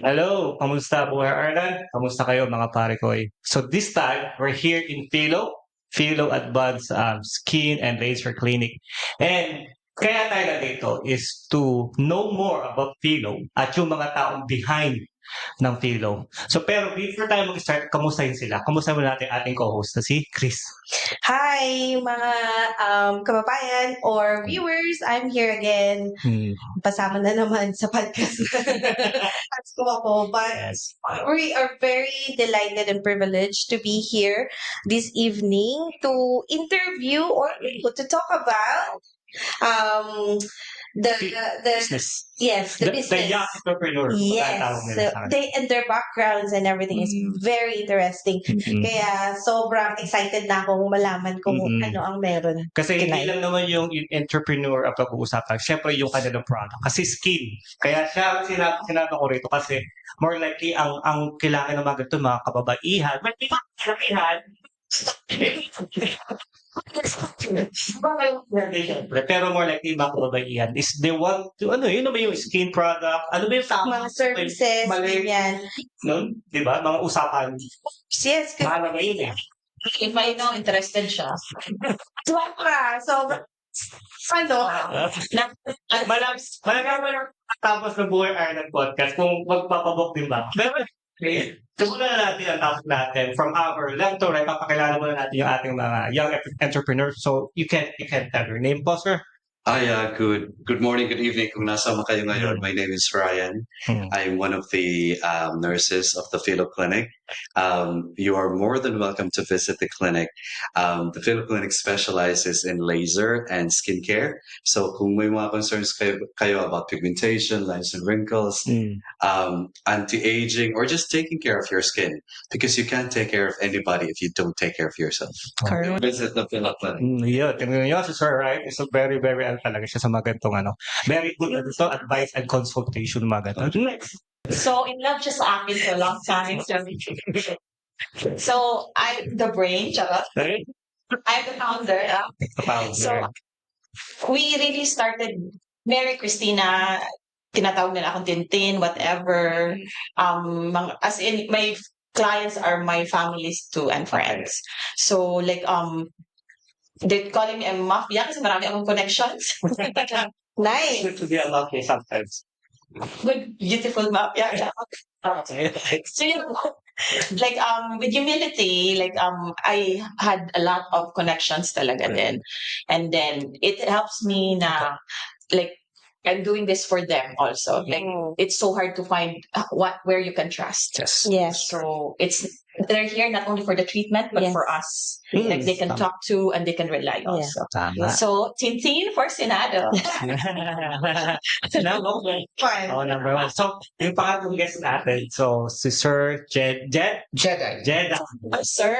Hello, kamusta Buhay Arlan? Kamusta kayo mga pare ko? So this time, we're here in Philo Advanced Skin and Laser Clinic. And kaya tayo dito is to know more about Philo at yung mga taong behind ng Philo. So pero before tayo mag-start, kamustahin sila? Kamusta mo natin ating co-host na si Chris? Hi, mga kababayan or viewers. I'm here again. Pasama na naman sa podcast. That's ko ako. But Yes. we are very delighted and privileged to be here this evening to interview or to talk about um, the Business. yes the The business. young entrepreneur. Yes, pagkatawag nila so sa akin. they and their backgrounds and everything is very interesting. Mm. Kaya sobrang excited na akong malaman kung Mm. ano ang meron. Kasi hindi Tonight. lang naman yung entrepreneur ang pag-uusapan. Siyempre yung kanilang product. Kasi skin. Kaya siya, sinabi ko rito kasi more likely ang kailangan ng mga ganito, mga kababaihan. But di ba kababaihan? Siyempre, pero more likely mga kababaihan is they want to, yun naman yung skin product. Ano ba yung tama? Mga services, Mali. ganyan. Nun? Di ba? Mga usapan. Yes, Mahalaga yun eh. If I know, interested siya. sobra. Ano? Malalaman tapos ng Buhay Ireland podcast kung magpapabok din ba. Pero, simulan na natin ang topic natin from our left to right. Papakilala muna natin yung ating mga young entrepreneurs. So, you can tell your name po, sir. Good morning, good evening. Kung nasa mo kayo ngayon, my name is Ryan. I'm one of the nurses of the Philo Clinic. You are more than welcome to visit the clinic. The Philo Clinic specializes in laser and skincare. So kung may mga concerns kayo about pigmentation, lines and wrinkles, anti-aging, or just taking care of your skin, because you can't take care of anybody if you don't take care of yourself. Correct. Visit the Philo Clinic. Yun, tingnan nyo si Sir Ryan is a very, very, talaga siya sa mga ganitong very good advice and consultation mga ganito. Next. So, in love siya sa akin for a long time. So, I'm the brain, charot. I'm the founder. So, we really started, Mary Christina, tinatawag nila akong Tintin, whatever. As in, my clients are my families too and friends. So, like, they're calling me a mafia kasi marami akong connections. Nice. Good to be unlucky sometimes. Good, beautiful mafia. So, like, with humility, like, I had a lot of connections talaga din. And then, it helps me na, like, I'm doing this for them also. Like, it's so hard to find where you can trust. Yes. So, they're here not only for the treatment, but Yes. for us. Like, they can talk to and they can rely also. Tama. So, Tintin for Senado. Fun. Oh, number one. So, yung pangatlong guest natin, so, si Sir Jedi. Jedi. Sir,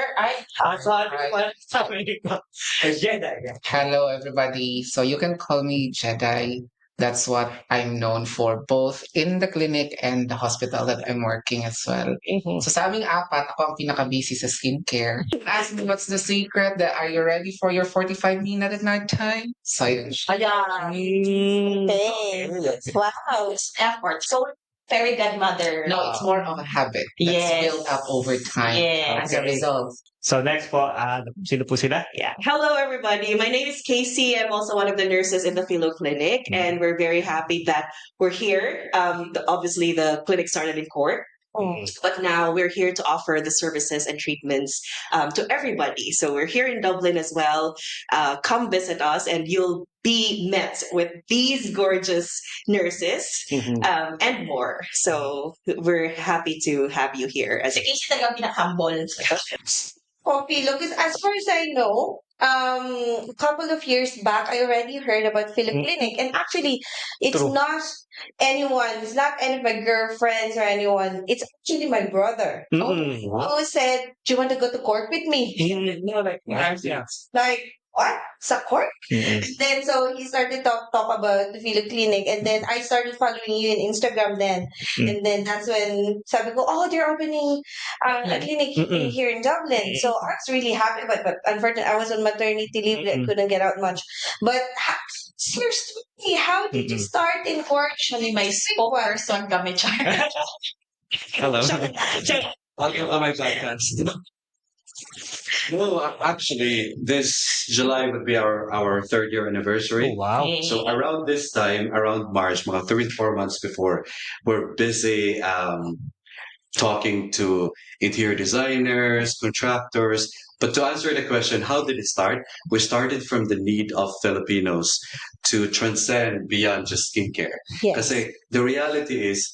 Jedi. Hello, everybody. So you can call me Jedi. That's what I'm known for, both in the clinic and the hospital that I'm working as well. So sa aming apat, ako ang pinaka-busy sa skincare. Ask me what's the secret. Are you ready for your 45-minute at night time? So yun siya. Thanks. Wow. It's effort. So, fairy godmother. No, it's more of a habit that's Yes. built up over time Yes. as a result. So, next po, sino po sila? Yeah. Hello, everybody. My name is Casey. I'm also one of the nurses in the Philo Clinic, and we're very happy that we're here. Obviously, the clinic started in court, but now we're here to offer the services and treatments to everybody. So we're here in Dublin as well. Come visit us, and you'll be met with these gorgeous nurses and more. So we're happy to have you here. Si Casey talaga pinaka-humble. Philo, because as far as I know, a couple of years back, I already heard about Philo Clinic, and actually, it's True. not anyone. It's not any of my girlfriends or anyone. It's actually my brother who said, "Do you want to go to court with me?" Like, what? Sa court? Then so he started talk about the Philo Clinic, and then I started following you in Instagram then. And then that's when sabi ko, oh, they're opening a clinic here in Dublin. So I was really happy, but unfortunately I was on maternity leave. I couldn't get out much. But seriously, how did you start in court? Actually, my spokesperson kami, Char. Hello. Welcome to my podcast. No, actually, this July would be our third year Oh, anniversary. wow. So around this time, around March, mga 3 to 4 months before, we're busy talking to interior designers, contractors. But to answer the question, how did it start? We started from the need of Filipinos to transcend beyond just skincare. Yes. Because the reality is,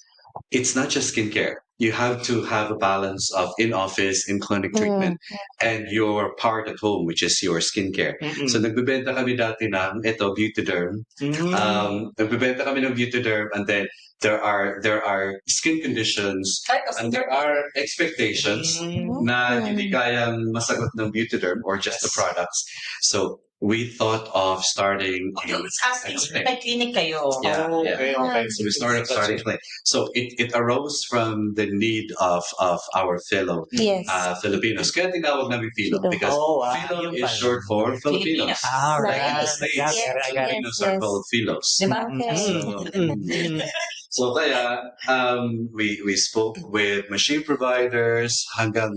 it's not just skincare. You have to have a balance of in-office, in-clinic treatment, and your part at home, which is your skincare. So nagbebenta kami dati ng Beautyderm. Nagbebenta kami ng Beautyderm, and then there are skin conditions and there are expectations na hindi kayang masagot ng Beautyderm or just the products. So we thought of starting It's asking may clinic kayo. Yeah, Oh, yeah. okay. So we started clinic. So it arose from the need of our fellow Yes. Filipinos. Kaya tinawag namin Filo Filo. because Oh, wow. Filo Yun is pala. short for Filipinos. Ah, right. Nice. States, Yes, Yes, I got it. Filipinos are called Filos. Diba? Okay. So kaya we spoke with machine providers hanggang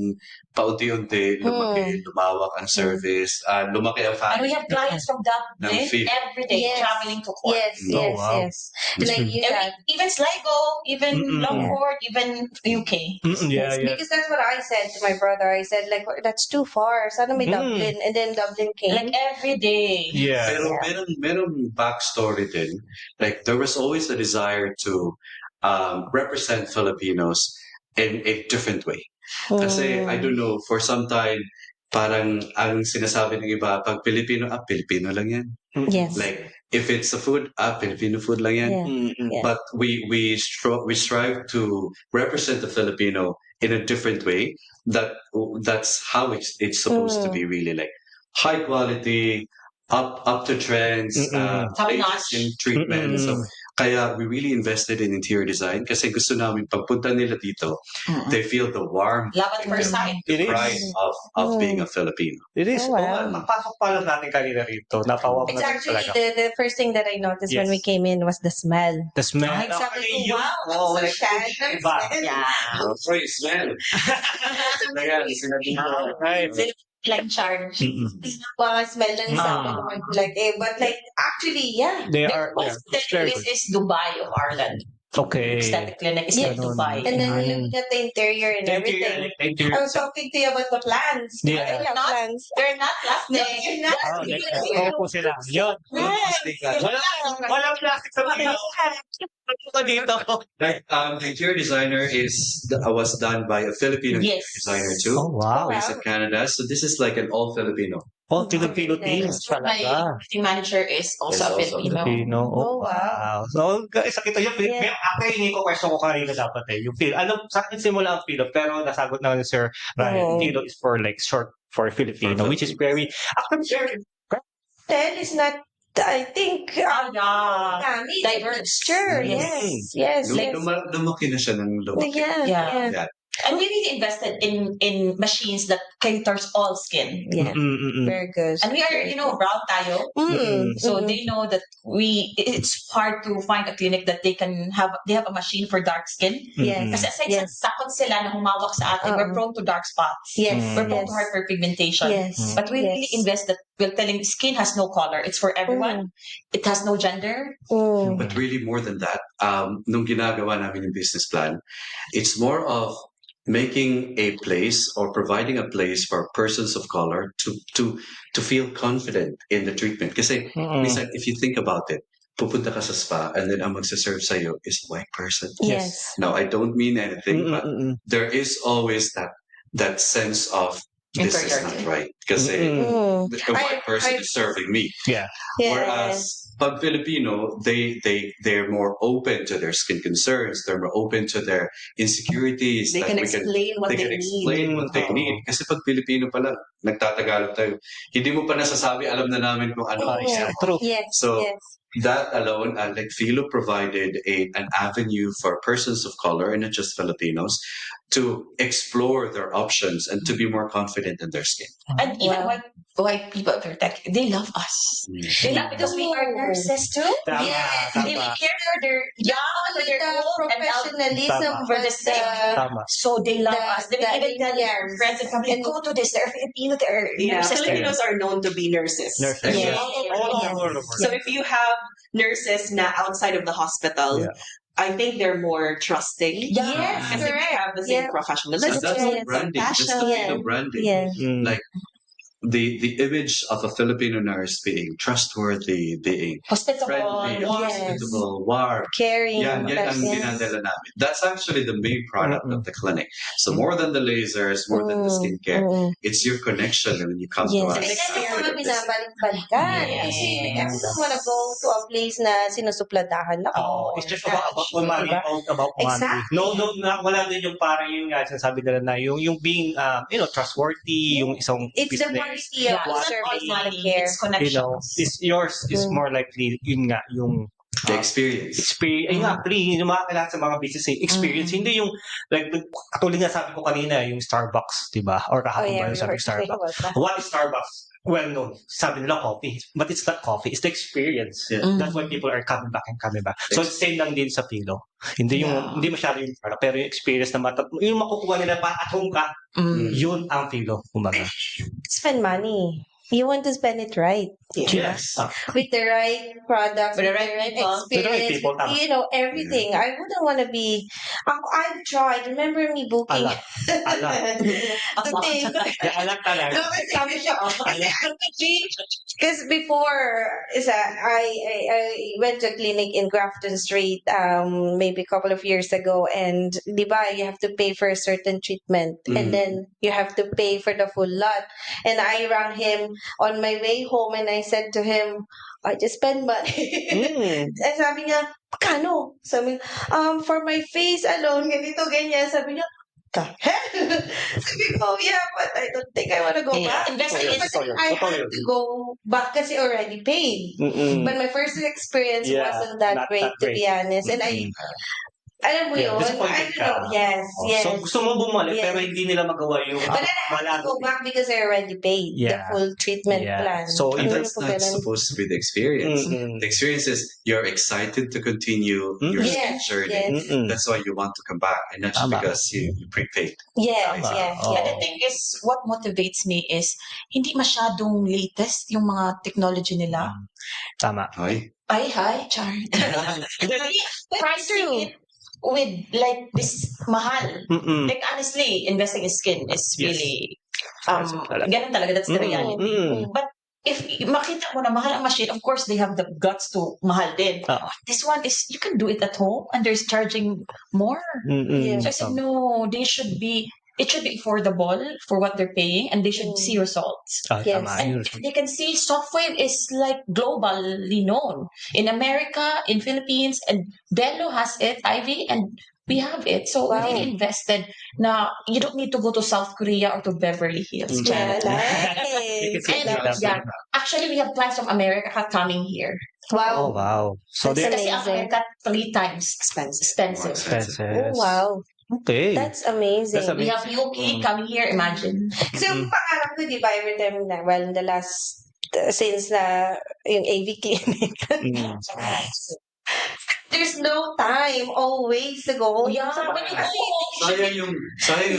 paunti-unti lumawak ang service, lumaki ang And family. we have clients from Ng Dublin Phil. every day Yes. traveling to court. Yes, Oh, yes, wow. yes. Like you said. Even Sligo, even Longford, even UK. Yeah, yeah. Because that's what I said to my brother. I said, like, that's too far. Sana may Dublin. And then Dublin came. Like every day. Yeah. Pero merong backstory din. Like there was always a desire to represent Filipinos in a different way. Kasi I don't know, for some time parang ang sinasabi ng iba pag Pilipino, Pilipino lang yan. Yes. Like if it's a food, Filipino food lang yan. Yeah. Yeah. But we strive to represent the Filipino in a different way. That's how it's supposed to be, really, like high quality, up to trends, latest in treatment. So kaya we really invested in interior design kasi gusto namin pagpunta nila dito, they feel the warmth, Love at first sight. It is. pride of being a Filipino. It is. Oh, Oh, wow. Napasok pa lang natin kanina rito. Napawaw It's na actually talaga. the first thing that I noticed when Yes. we came in was the smell. The smell. Ay, sabi ko, Yung- wow, Oh, so like, sad. iba. Yeah. Sorry, smell. Ayan, sinabi mo. Right. Like charge. Mga smell ng sabi ko, like, but like, actually, yeah. They The are, yeah. most It's very this good. is Dubai of Ireland. Okay. Aesthetic clinic is Yes. in Dubai. And then looking at the interior and everything. I was talking to you about the plants. Yeah. I love Not- plants. They're not plastic. No, you're not. Oh, like, po sila. Yun. Walang plastic sa mga. Ito dito. Like, the interior designer was done by a Filipino Yes. designer too. Oh, wow. Based in Canada. So this is like an all Filipino. Oh, Filipino teams My talaga. marketing manager is also Is also Filipino. Filipino. Oh, Oh, wow. So, guys, nakita yung Phil. Yeah. Actually, hindi ko question ko kanina dapat eh. Yung Phil. Alam, sa akin simula ang Philo, pero nasagot naman ni Sir Ryan. Oh. Philo is for like short for Filipino, which is very, actually, very, Then it's not, I think, Oh, yeah. Chinese Diverse. Sure, Yes. yes. Lumaki na siya ng lumaki. Yeah, Yeah. yeah. And we really invested in machines that caters all skin. Yeah, very good. And we are, brown tayo. So they know that it's hard to find a clinic that they have a machine for dark skin. Yes. Kasi aside Yes. sa takot sila na humawak sa atin, we're prone to dark spots. Yes, We're prone yes. to hyperpigmentation. Yes. But we really yes. invest that we're telling skin has no color. It's for everyone. It has no gender. But really more than that, nung ginagawa namin yung business plan, it's more of making a place or providing a place for persons of color to feel confident in the treatment. Kasi minsan, if you think about it, pupunta ka sa spa and then ang magsaserve sa'yo is a white person. Yes. Now, I don't mean anything, but there is always that sense of this is not right. Kasi a white person is serving me. Yeah. Whereas pag Filipino, they're more open to their skin concerns. They're more open to their insecurities. They that can we explain what they they can need. explain what they need. Kasi pag Filipino pala, nagtatagalog tayo. Hindi mo pa nasasabi, alam na namin kung ano. Yeah, true. Yes. So, yes. that alone, like Philo provided an avenue for persons of color and not just Filipinos to explore their options and to be more confident in their skin. And even Wow. white people, they love us. They love because we are nurses too. Tama, Yes, They tama, care for their young, for their the old, and elderly, professionalism, Tama. for the but sick. tama. So they love The- us. They will the even tell their Indians. friends and family, And- go to this. They're Filipino. They're Yeah, nurses. They're Filipinos are known to be nurses. Nurses, Yes. all over the world. So if you have nurses na outside of the hospital, Yeah. I think they're more trusting. Yes, Kasi they correct. have the same Yeah. professionalism. And that's Yes. the branding. That's the Compassion. Filipino branding. Yes. Like the image of a Filipino nurse being trustworthy, being hospitable, friendly, warm. hospitable, warm. Caring. Yan ang Yes. dinadala namin. That's actually the main product of the clinic. So more than the lasers, more than the skincare, it's your connection when you come to Yes. us. And then yung mga Experience. binabalik-balikan. Yes. Kasi like, I don't wanna go to a place na sinusupladahan ako. Oh, it's just about money, Diba? about money. Exactly. No, wala din yung parang yung nga sinasabi nila na yung being, trustworthy, yung isang It's the business. quality of Yeah, the it's not service all and the money, care. it's connections. Is yours is more likely, yun nga, yung The experience. experience, ayun nga, actually, yung mga kailangan sa mga business, experience, hindi yung, like, katulad nga sabi ko kanina, yung Starbucks, di ba? Or kahapon ba yung sabi ko Starbucks? What is Starbucks? Well known. Sabi nila coffee. But it's not coffee. It's the experience. Yeah. That's why people are coming back and coming back. So, it's same lang din sa Pilo. Hindi hindi masyado yung product, pero yung experience na yung makukuha nila pa at home ka, yun ang Pilo, kumbaga. Spend money. You want to spend it right. Yes. With the right products, With the right people. With the right experience, people, tama. you know, everything. I wouldn't want to be, I've tried. Remember me booking Alam. Alam. the thing. Alam talaga. No, kasi sabi siya, because before, I went to a clinic in Grafton Street, maybe a couple of years ago, and di ba, you have to pay for a certain treatment, and then you have to pay for the full lot. And I rang him on my way home, and I said to him, I just spend money. And sabi niya, "Kano?" Sabi niya, for my face alone, ganito, ganyan. Sabi niya, the hell? Sabi ko, yeah, but I don't think I want to go back. Investing is But I had to go back kasi already paid. But my first experience Yeah, wasn't that not great, that to be great. honest. And alam mo Yeah, yun, I disappointed don't know, ka. yes, yes. So, gusto mo bumalik, Yes. pero hindi nila magawa yung But then I had to go back because I already paid the Yeah. full treatment Yeah. plan. So, And Ano that's po not ganun? supposed to be the experience. The experience is you're excited to continue your skin Yes, journey. yes. That's why you want to come back, and not just Tama. because you prepaid. Yes, Tama. yes, Oo. yes. And the thing is, what motivates me is, hindi masyadong latest yung mga technology nila. Tama. Hi. Ay, hi, Char. Pricing it with like this mahal. Like honestly, investing in skin is Yes. really Expensive talaga. ganun talaga, that's the reality. But if makita mo na mahal ang machine, of course they have the guts to mahal din. Oo. This one is you can do it at home and they're charging more. So I said no, it should be affordable for what they're paying and they should see results. Yes. Tama. And they can see Softwave is like globally known in America, in Philippines, and Bello has it, Ivy, and we have it. So Wow. we really invested. Now you don't need to go to South Korea or to Beverly Hills. Yeah, Janet. You can nice. see And yeah, actually we have clients from America coming here. Oh, Wow. wow. So, That's they Kasi ang amazing. America 3 times expensive. More expensive. Oh, wow. Okay. That's amazing. That's We have UK coming here, imagine. So, yung pangarap ko, di ba, every time na, well, in the last, since na, yung AV clinic, there's no time always to go home. Yeah, So, when you parang- go, Sayang yung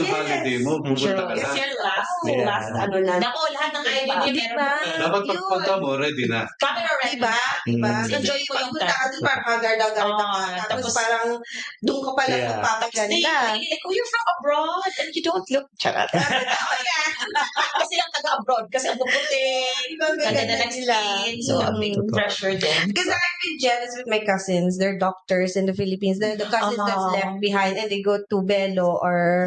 Yes. holiday mo, pumunta ka It's na. your last, Yeah. last, Ano na. Nako, lahat ng ID niya Di meron ba? na. Dapat pagpunta mo, ready na. Camera ready Diba? Diba? Mm. Kasi Enjoy mo yung pagpunta ka dun, parang hagarda-garda ka. Ah, Tapos tapos- parang, doon ka pala Yeah. magpapaganda. Like, oh, you're from abroad and you don't look charot. Kasi lang taga-abroad. Kasi ang puputi. Ang Ganda gaganda na ng nila. skin. So, a big Totoo. pressure din. Because I've been jealous with my cousins. They're doctors in the Philippines. They're the cousins that's left behind and they go to Bello or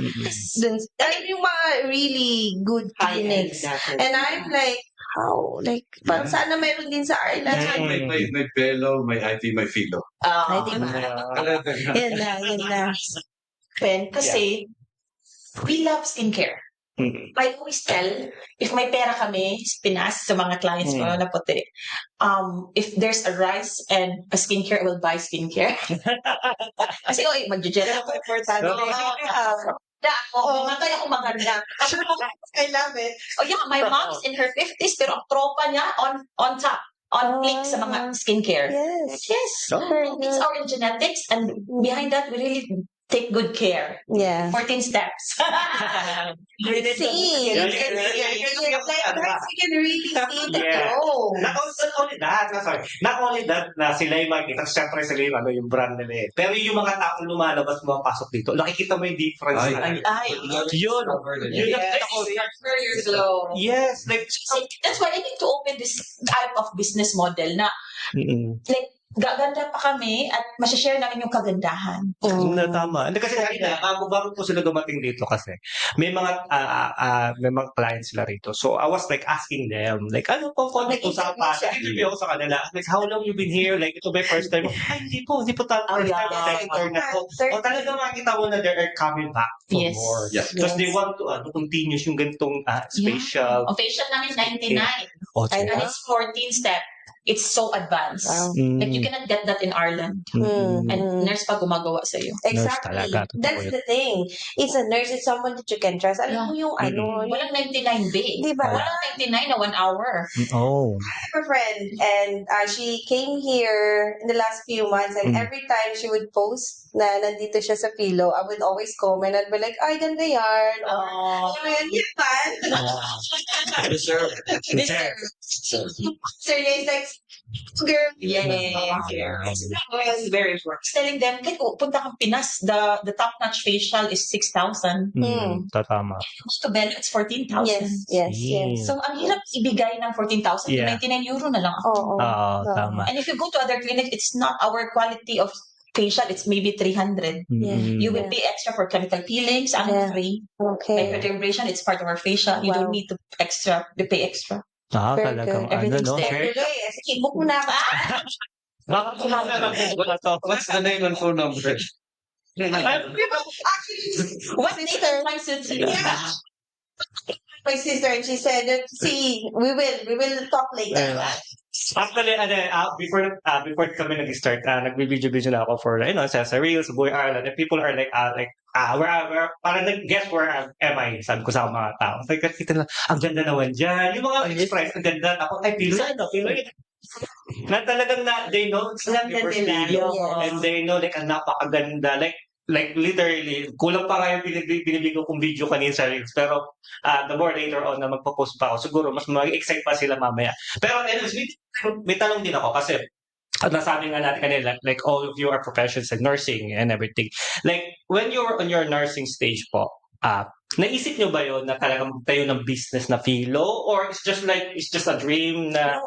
dun, yung mga really good clinics. And I'm like, how? Like, parang sana meron din sa Ireland. May Bello, may IP, may Filo. Ay, di ba? Yeah. Yan na, yan na. Kasi, we love skincare. I always tell, if may pera kami, Pinas, sa mga clients ko na puti, if there's a rice and a skincare, I will buy skincare. Kasi, magje-gel ako. Importante. Ako, matay ako maganda. I love it. Oh yeah, my mom is in her 50s, pero ang tropa niya on top, on fleek sa mga skincare. Yes. Yes. Very It's good. our genetics, and behind that, we really take good care. Yeah. 14 steps. See, Yeah, it's yeah. like that you can really see the Yeah. glow. Not only that, not only that na sila yung makikita, syempre sila yung, yung brand nila eh. Pero yung mga taong lumalabas, pumapasok dito, nakikita mo yung difference. Ay. na- Ay, Yun. Yun yung yes. nakita ko. Where your glow. Yes, like, So, that's why I need to open this type of business model na like gaganda pa kami at masashare namin yung kagandahan. Na tama. Hindi kasi kanina, bago po sila dumating dito kasi, may mga clients sila rito. So, I was like asking them, like, ano po konti usapan? Nag-interview ako sa kanila. Like, how long you been here? Like, ito ba yung first time? Ay, hindi po first time. Second time na po. O talaga makikita mo na they are coming back for Yes. more. Yes. Because they want to continue yung ganitong special. Ang facial namin 99 Oh, I and know. it's 14 step. It's so advanced. Wow. Like you cannot get that in Ireland. And nurse pa gumagawa sa iyo. Exactly. talaga, totoo That's yun. the thing. It's a nurse. It's someone that you can trust. Alam mo yung ano. Walang 99 day. Diba? Walang 99 na 1 hour. Oh. I have a friend and she came here in the last few months and every time she would post na nandito siya sa Philo, I would always comment and be like, ay, ganda yan. Or, Oh. yan, yan. Deserve. So he's like, girl. Yes. It's very important. Telling them, like, oh, punta kang Pinas, the top-notch facial is 6,000. Tatama. To Bell, it's 14,000. Yes, yes, yes. So, ang hirap ibigay ng 14,000 Yeah. 99 euro na lang ako. Oo. Oo, tama. And if you go to other clinics, it's not our quality of facial, it's maybe 300. Yeah. You will pay extra for chemical peelings, ang Yeah. free. Okay. Microdermabrasion, it's part of our facial. You Wow. don't need to pay extra. Very Talagang good. Everything's no? there. Tuloy, sige, book mo na ako. Baka kumana na po ba to? What's the name and phone number? What date and time suits you? Yeah. My sister and she said, see, we will talk later. Actually, before kami nag-start, nag-video na ako for, sa Reels, Boy Ireland, and people are like, where, parang nag-guess where am I? Sabi ko sa mga tao. Like, kita na, ang ganda naman dyan. Yung mga express, ang ganda. Ako, ay, Pilo yun. Na talagang they know it's not Ganda your nila. video. Yes. And they know, like, ang napakaganda. Like literally, kulang pa nga yung binibigyan kong video kanina sa Reels. Pero, the more later on na magpo-post pa ako, siguro mas mag-excite pa sila mamaya. Pero anyways, may tanong din ako kasi nasabi nga natin kanila, like all of you are professions in nursing and everything. Like, when you're on your nursing stage po, naisip nyo ba yun na talagang tayo ng business na Philo? Or it's just a dream na...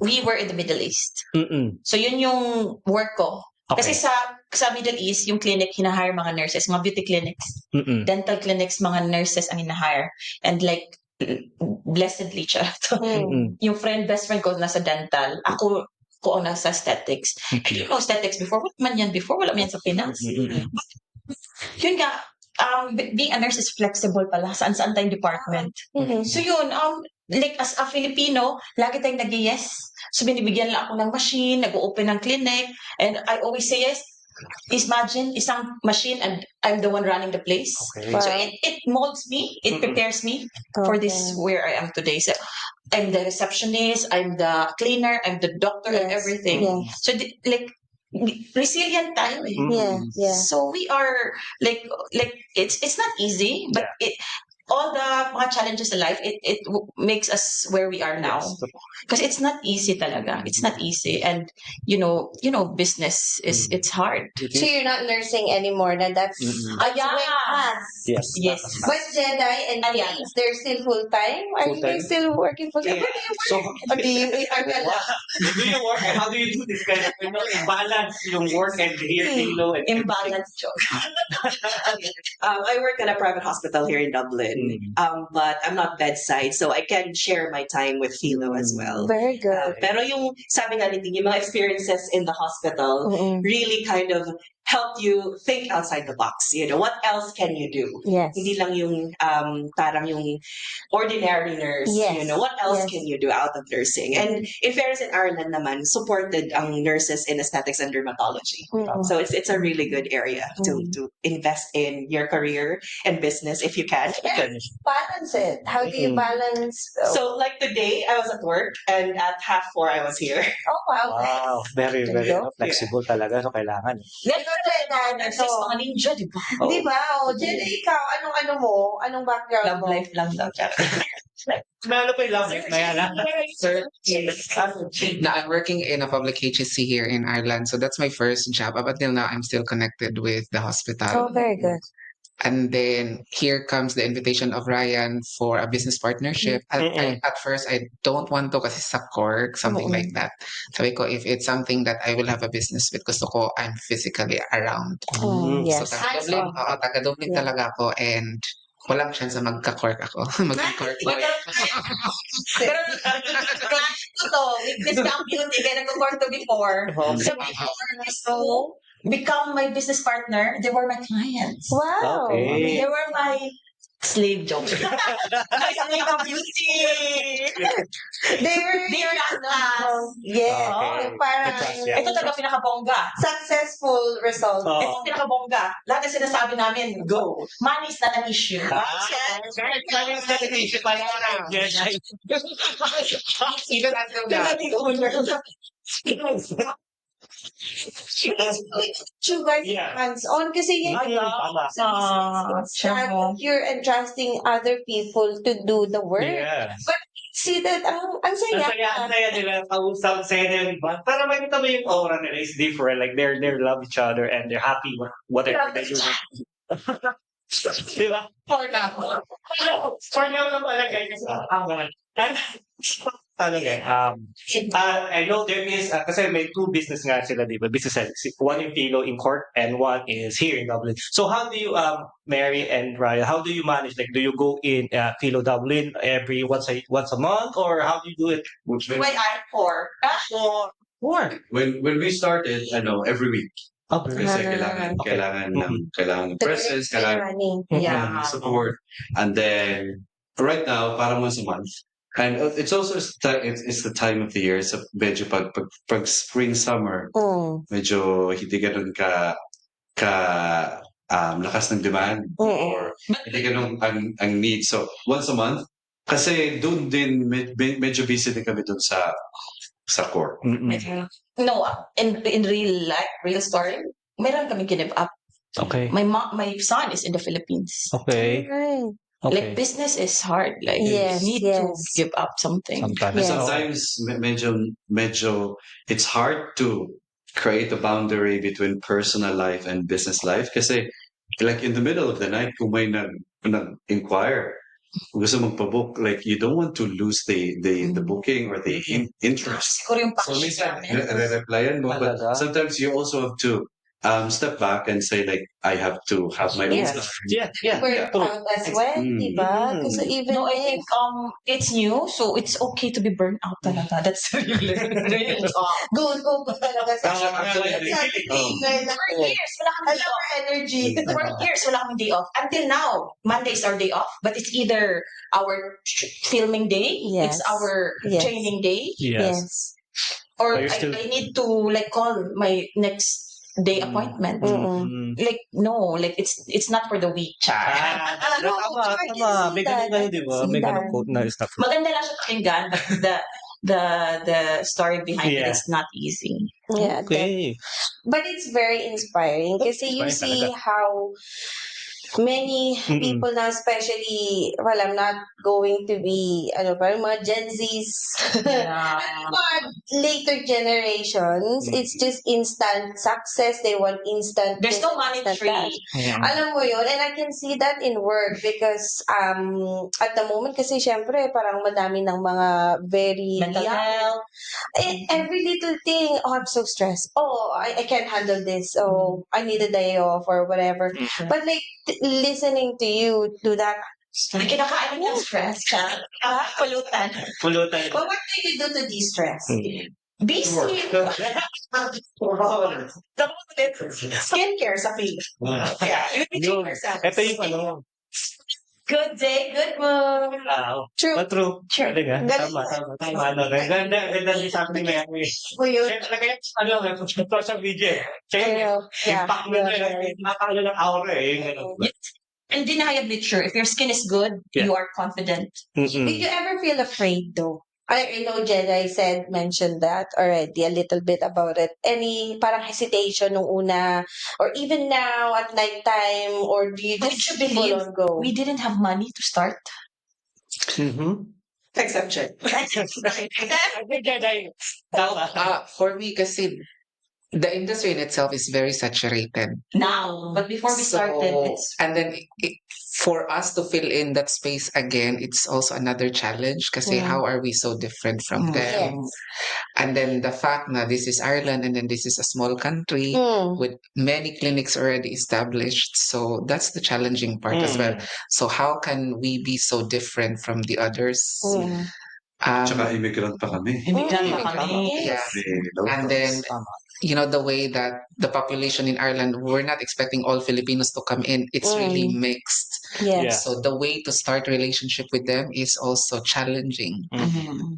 We were in the Middle East. Mm-mm. So, yun yung work ko. Okay. Kasi sa Middle East, yung clinic, hinahire mga nurses, mga beauty clinics, Mm-mm. dental clinics, mga nurses ang hinahire. And like, blessedly, yung best friend ko nasa dental, ako ang nasa aesthetics. And you know aesthetics before, what man yan before? Wala man yan sa Pinas. Mm-mm. Yun nga, being a nurse is flexible pala, saan-saan tayong department. So yun, like as a Filipino, lagi tayong nag-yes. So binibigyan lang ako ng machine, nag-open ng clinic, and I always say yes. Imagine, isang machine and I'm the one running the place. Okay. So it molds me, it prepares me for this where I am today. So I'm the receptionist, I'm the cleaner, I'm the doctor, and everything. Yes. So like resilient tayo eh. Yeah, yeah. So we are like it's not easy, but all the mga challenges in life, it makes us where we are now. Because it's not easy talaga. It's not easy, and you know, business is it's hard. So you're not nursing anymore. That's Yeah. way past. Yes. Yes. But Jedi and Ayan. James, they're still full time. Are you Full-time? guys still working full time? So, Or do you do you work? How do you do this kind of balance yung work and here, Philo, and Imbalance job. I work at a private hospital here in Dublin, but I'm not bedside, so I can share my time with Philo as well. Very good. Pero yung sabi nga ni Ting, yung mga experiences in the hospital really kind of help you think outside the box. What else can you do? Yes. Hindi lang yung parang yung ordinary nurse. Yes. What else Yes. can you do out of nursing? And in fairness, in Ireland naman, supported ang nurses in aesthetics and dermatology. Mm-mm. So it's a really good area Mm. to invest in your career and business if you can. Balance it. How do you Mm. balance? So like today, I was at work and at 3:30 I was here. Oh, wow. Wow, very, very Ganda. flexible talaga. So, kailangan. Ikaw, Jeda, Nurses, ito. mga ninja, di ba? Di ba? Jeda, ikaw, ano mo? Anong background Love mo? life lang daw. Ano pa yung love life na yan, ha? Sir, now I'm working in a public HSC here in Ireland. So that's my first job. Up until now, I'm still connected with the Oh, hospital. very good. And then here comes the invitation of Ryan for a business partnership. Mm-mm. At first, I don't want to kasi sa cork, something Mm-mm. like that. Sabi ko, if it's something that I will have a business with, gusto ko I'm physically around. Yes. So taga-Dublin Yeah. talaga ako and walang chance na magka-cork ako. Magka-cork boy. Pero, to, weakness ka ang beauty, kaya nag-court to before. So, before to become my business partner, they were my clients. Wow. Okay. They were my slave job. Slave of beauty. They were They your were us. yes. Okay. Yung parang Yeah. Ito talaga pinakabongga. successful result. Oh. Ito pinakabongga. Lahat ng sinasabi namin, go. Money is not an issue. Even until now. Kaya the owner. You guys Yeah. hands-on kasi yun. Tama. It's that you're entrusting other people to do the work. Yeah. See that, ang Ang saya. saya nila, kausap, saya nila, diba? Para makita mo yung aura nila is different. Like, they love each other and they're happy with whatever they do. Diba? For now. For now lang pala, guys. I know there is, kasi may two business nga sila, di ba? Businesses. One in Philo in Cork and one is here in Dublin. So how do you, Mary and Ryan, how do you manage? Like, do you go in Philo Dublin every once a month, or how do you do it? When I'm poor. When we started, every week. Kasi Okay. kailangan ng presence, kailangan Yeah. support. And then, right now, parang once a month. And it's also it's the time of the year. So medyo pag spring, summer, medyo hindi ganun ka lakas ng demand or hindi ganun ang need. So once a month, kasi doon din medyo busy din kami doon sa core. No, in real life, real story, meron kami give up. Okay. My son is in the Philippines. Okay. Right. Like business is hard. Like Yes, you need to yes. give up something. Sometimes. Yes. Sometimes medyo it's hard to create a boundary between personal life and business life kasi like in the middle of the night kung may nag-inquire gusto magpa-book, like you don't want to lose the booking or the interest. Siguro yung So package minsan, namin. re-replyan mo, but Talaga? sometimes you also have to step back and say like, I have to have my own Yes. stuff. Yeah. Work out as well, diba? Kasi even No, I think if it's new, so it's okay to be burnt out talaga. That's really go talaga sa For years, wala kami day off. energy. For years, wala kami day off. Until now, Monday is our day off, but it's either our filming day, Yes. it's our Yes. training day, Yes. or So you're still- I need to like call my next day appointment. Like no, like it's not for the week. No, I can see May that. ganun, di ba? I can May see ganun that. quote na stuff. Maganda lang siya pakinggan, but the story behind it Yeah. is not easy. Yeah, Okay. but it's very inspiring kasi you Inspiring see how many people now, especially, well, I'm not going to be, parang mga Gen Zs, Yeah. mga later generations, it's just instant success. They want instant. There's no money instant tree. that. Alam mo yun, and I can see that in work because at the moment kasi syempre parang madami ng mga very Mental young, health. every little thing, oh, I'm so stressed. Oh, I can't handle this. Oh, I need a day off or whatever. But like listening to you do that. Like kinakain ng stress. Pulutan. Pulutan. Well, what do you do to de-stress? busy. Skincare sa face. Yeah. Yun. Ito yung ano. Good day, good mood. True. True. Sure. Galing Galing. Tama. Ganda din sabi ni Mary. Po yun. Kaya social media. Kaya Yeah. impact mo na nakakala ng aura Yung ganun. Undeniably true. If your skin is good, Yeah. you are confident. Did you ever feel afraid though? I know Jedi mentioned that already a little bit about it. Any parang hesitation nung una or even now at nighttime or do you Would just you believe full on go? We didn't have money to start. Exception. For me, kasi the industry in itself is very saturated. Now, but before we started, it's and then for us to fill in that space again, it's also another challenge kasi how are we so different from them? Yes. And then the fact that this is Ireland and then this is a small country with many clinics already established. So that's the challenging part as well. So how can we be so different from the others? Tsaka immigrant pa kami. immigrant pa kami. Yeah. Locals. And then, the way that the population in Ireland, we're not expecting all Filipinos to come in. It's really mixed. Yes. So the way to start relationship with them is also challenging.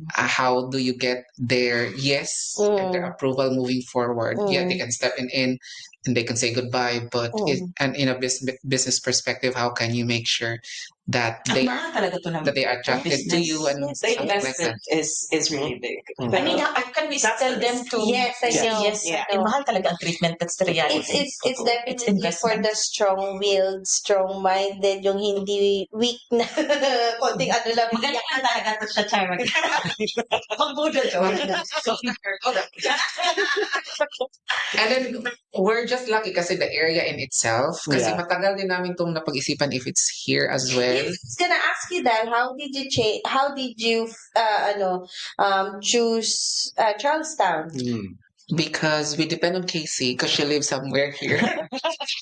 How do you get their yes and their approval moving forward? Yeah, they can step in and they can say goodbye, but and in a business perspective, how can you make sure that At they mahal talaga to ng that they are attracted to business. you and The something like investment that? is really big. I mean, how can we That's tell the them risk. to Yes, I say know. yes? Yeah. Eh, mahal talaga ang treatment. That's the reality. It's definitely for investment. the strong-willed, strong-minded, yung hindi weak na konting ano lang. Magaling ka talaga to siya, Char. Ang budol ko. And then we're just lucky kasi the area in itself. Kasi matagal din namin itong napag-isipan if it's here as well. I was gonna ask you that. How did you change? How did you choose Charlestown? Because we depend on Casey because she lives somewhere here.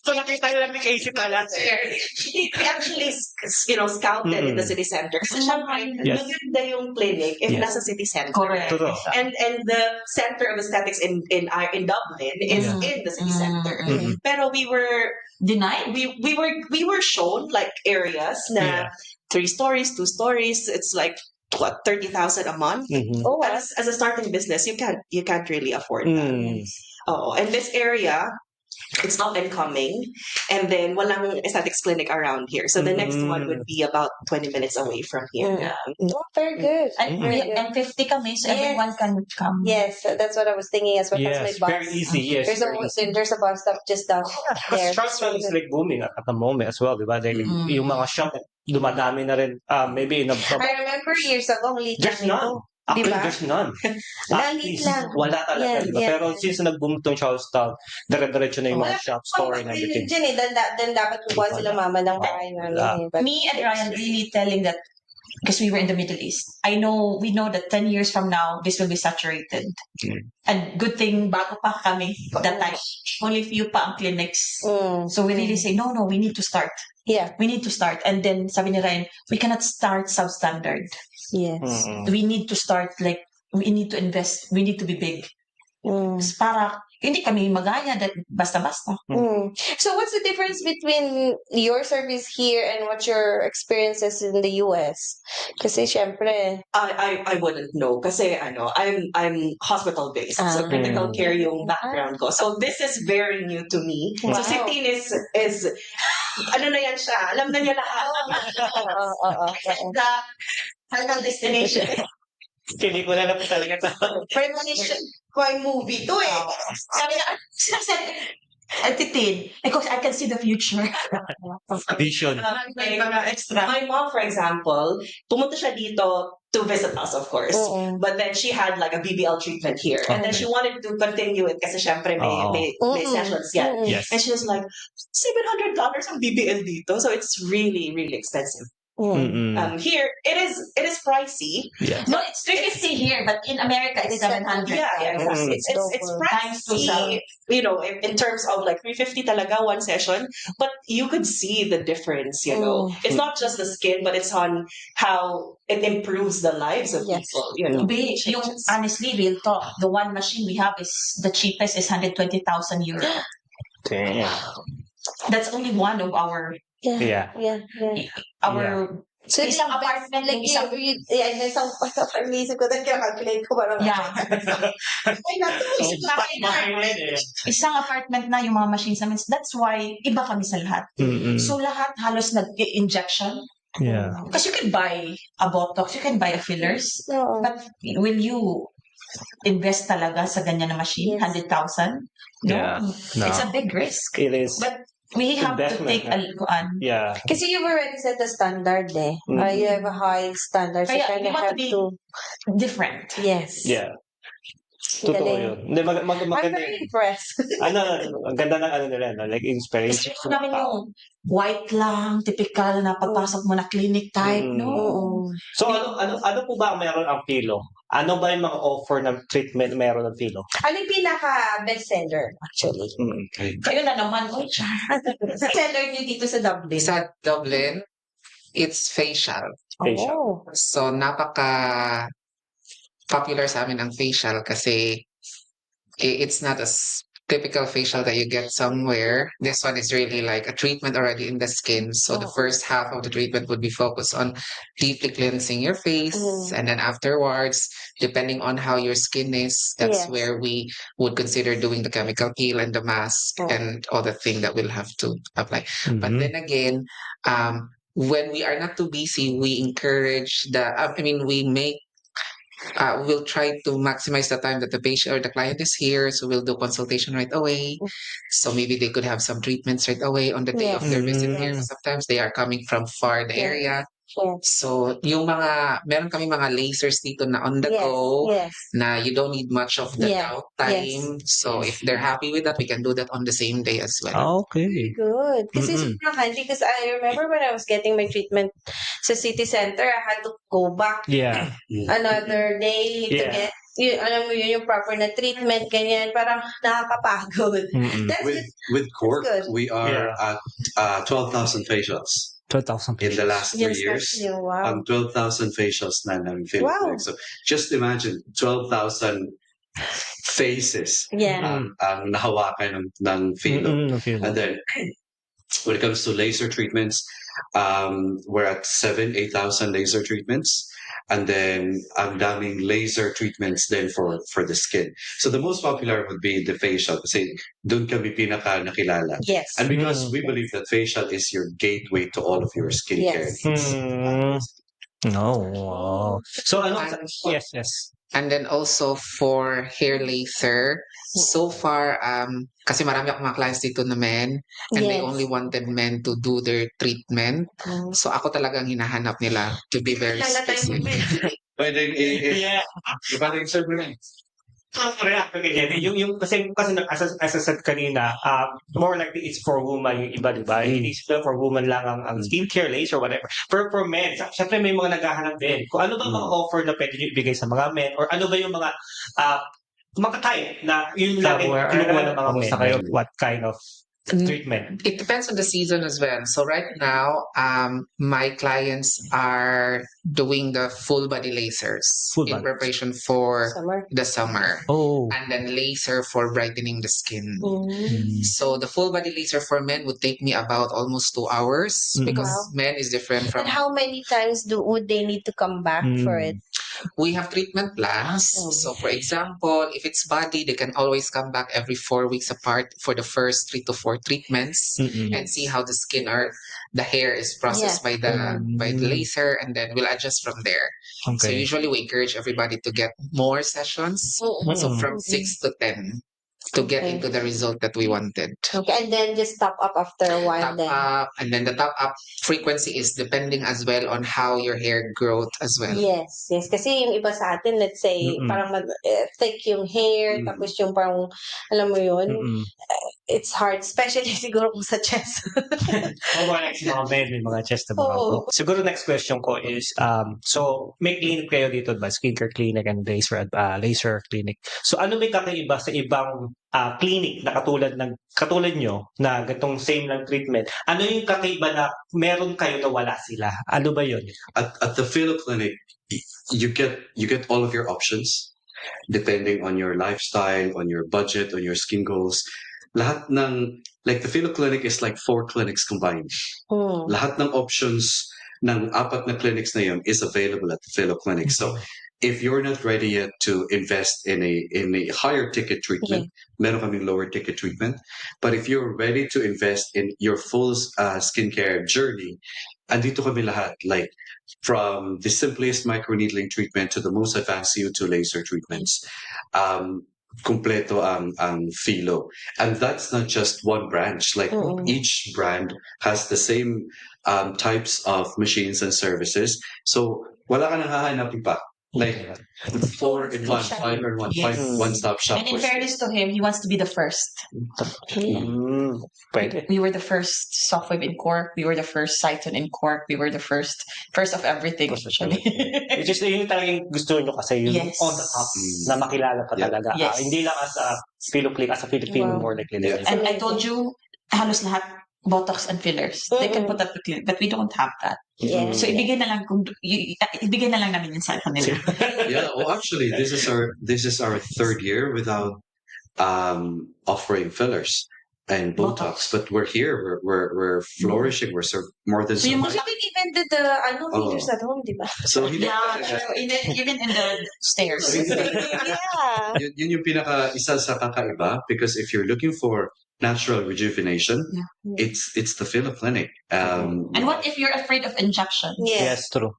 So nakita lang ni Casey pala. We actually, scouted in the city center. Kasi syempre, Yes. maganda yung clinic if Yes. nasa city center. Correct. Totoo. And the center of aesthetics in Dublin is in the city center. Pero we were Denied? we were shown like areas na 3 stories, 2 stories. It's like what 30,000 a month. Oh, wow. As a starting business, you can't really afford that. Oh, and this area, it's up and coming, and then walang aesthetics clinic around here. So the next one would be about 20 minutes away from here. Oh, very good. And and 50 kami, so Yes. everyone can come. Yes, that's what I was thinking as well. That's my Yes, bus. very easy. Yes, There's a bus stop just down there. Charlestown is like booming at the moment as well, di ba? Like, yung mga shop, dumadami na rin. Maybe in a I remember years ago, ang liit there's lang none. ito. Actually, Diba? there's none. At Liit least, lang. wala talaga. Yes, diba? yes, Pero yes. since nag-boom itong Charlestown, dire-diretso na yung mga shop, store, and everything. Dyan then dapat kukuha sila mama ng bahay namin. But Me and Ryan really telling that because we were in the Middle East. We know that 10 years from now, this will be saturated. And good thing, bago pa kami that time. Only few pa ang clinics. So we really say, no, we need to start. Yeah. We need to start. And then sabi ni Ryan, we cannot start substandard. Yes. We need to start we need to invest. We need to be big. Para hindi kami magaya that basta-basta. So what's the difference between your service here and what your experiences in the US? Kasi syempre, I wouldn't know kasi I'm hospital based, so critical care yung background ko. So this is very new to me. Wow. So Citine is ano na yan siya, alam na niya lahat. The final destination. Pelikula na po talaga ito. premonition ko yung movie to eh. Sabi niya, Titin, because I can see the future. Vision. May mga extra. My mom, for example, pumunta siya dito to visit us, of course. But then she had like a BBL treatment here. And then she wanted to continue it kasi syempre may sessions yan. Yes. And she was like, $700 ang BBL dito. So it's really, really expensive. Here, it is pricey. Yeah. No, it's 350 here, but in America it's 700. Yeah, Mm. it's Times two pricey. You know, in terms of like 350 talaga one session, but you could see the difference. You know, it's not just the skin, but it's on how it improves the lives of Yes. people. You know, Be, yung, changes. honestly, real talk, the one machine we have is the cheapest is 120,000 euro. Damn. That's only one of our Yeah. So isang yung apartment, like yung isang, isang pag-iisip ko, then calculate ko parang, yeah, ay, nato, isang apartment na yung mga machines namin. That's why iba kami sa lahat. Mm-mm. So lahat halos nag-injection. Yeah. Because you can buy a Botox, you can buy a fillers, Oo. but will you invest talaga sa ganyan na machine? Yes. 100,000? No. Yeah. No. It's a big risk. It is. But we have to Investment, take a Yeah. Kasi you've already set a standard eh. Mm. You have a high standard. So Kaya kind you of want have to be to, different. yes. Yeah. Totoo Galing. yun. Hindi, I'm maganda. very impressed. Ang ganda ng ano nila, no? Like inspiration. Gusto namin yung white lang, typical na pagpasok mo na clinic type, Mm. no? Oo. So ano po ba ang meron ang Filo? Ano ba yung mga offer ng treatment meron ng Filo? Ano yung pinaka bestseller actually? Kayo na naman, oh, Seller niyo dito sa Dublin? Sa Dublin, it's facial. Facial. Oh. So, napaka popular sa amin ang facial kasi it's not a typical facial that you get somewhere. This one is really like a treatment already in the skin. So the first half of the treatment would be focused on deeply cleansing your face. And then afterwards, depending on how your skin is, that's Yes. where we would consider doing the chemical peel and the mask and all the thing that we'll have to apply. But then again, when we are not too busy, we encourage we make we'll try to maximize the time that the patient or the client is here. So we'll do consultation right away. So maybe they could have some treatments right away on the day of their visit here. Sometimes they are coming from far the area. Yes. So yung meron kami mga lasers dito na on the Yes. go Yes. na you don't need much of the Yeah. downtime. So if they're happy with that, we can do that on the same day as well. Okay. Good. Kasi sobrang handy because I remember when I was getting my treatment sa city center, I had to go back Yeah. another day to Yeah. get alam mo yun, yung proper na treatment, ganyan, parang nakakapagod. That's With Cork, good. we are at 12,000 facials 12,000 in the last 3 Yes, years. wow. 12,000 facials na namin Philip Wow. Clinic. So just imagine 12,000 faces Yeah. ang nahawakan ng Philo. Filo. And then when it comes to laser treatments, we're at 8,000 laser treatments. And then ang daming laser treatments then for the skin. So the most popular would be the facial kasi doon kami pinaka nakilala. Yes. And because we believe that facial is your gateway to all of your skincare Yes. needs. No. Wow. So ano? Yes. And then also for hair laser, so far, kasi marami akong mga clients dito na men, and they Yes. only wanted men to do their treatment. So ako talagang hinahanap nila to be very specific. Pwede Yeah. iba rin sir mo React again. Yung kasi as I said kanina, more likely it's for woman yung iba, di ba? Inisip lang for woman lang ang skincare laser or whatever. Pero for men, syempre may mga naghahanap din. Kung ano ba mga offer na pwede nyo ibigay sa mga men or ano ba yung mga type na yun lang kinukuha ng mga men. Kayo, what kind of treatment? It depends on the season as well. So right now, my clients are doing the full body lasers in preparation for the summer. Oh. And then laser for brightening the skin. So the full body laser for men would take me about almost 2 hours because men is different from. And how many times would they need to come back for it? We have treatment plans. So for example, if it's body, they can always come back every 4 weeks apart for the first 3 to 4 treatments and see how the skin or the hair is processed by the laser, and then we'll adjust from there. So usually we encourage everybody to get more sessions. So from 6 to 10 to get into the result that we wanted. Okay, and then just top up after a while Top up, and then the top up frequency is depending as well on how your hair growth as well. Yes. Kasi yung iba sa atin, let's say, parang thick yung hair, tapos yung parang, alam mo yun, it's hard, especially siguro kung sa chest. Oo, like si mga men, may mga chest na mga Oo. Siguro next question ko is, so may clinic kayo dito ba? Skincare clinic and laser clinic. So ano may kakaiba sa ibang clinic na katulad nyo na gatong same lang treatment? Ano yung kakaiba na meron kayo na wala sila? Ano ba yun? At the Philo Clinic, you get all of your options depending on your lifestyle, on your budget, on your skin goals. Lahat ng like the Philo Clinic is like 4 clinics combined. Mm. Lahat ng options ng 4 na clinics na yun is available at the Philo Clinic. So if you're not ready yet to invest in a higher ticket treatment, meron kaming lower ticket treatment. But if you're ready to invest in your full skincare journey, andito kami lahat. Like from the simplest microneedling treatment to the most advanced CO2 laser treatments. Kompleto ang Philo. And that's not just one branch. Like each brand has the same types of machines and services. So wala ka nang hahanapin pa. Like 4 in 1, 5 in 1, Yes. one-stop shop. And in fairness to him, he wants to be the first. Pwede. We were the first Softwave in Cork. We were the first Cyton in Cork. We were the first of everything. Actually. Which is yun talagang gusto nyo kasi yun Yes. on the top na makilala ka Yeah. talaga. Yes. Hindi lang as a Philoclinic, as a Filipino Wow. more likely. Yeah. And I told you, halos lahat Botox and fillers. They can put up the clinic, but we don't have that. Yeah. So ibigay na lang namin yun sa kanila. Yeah, well, actually, this is our 3rd year without offering fillers and Botox, but we're here. We're flourishing. We're more than So yung You mga can even do the fillers at home, di ba? So yeah, true. Even in the stairs. Yeah. yun yung isa sa kakaiba, because if you're looking for natural rejuvenation, it's the Philo Clinic. And what if you're afraid of injection? Yes. Yes, true.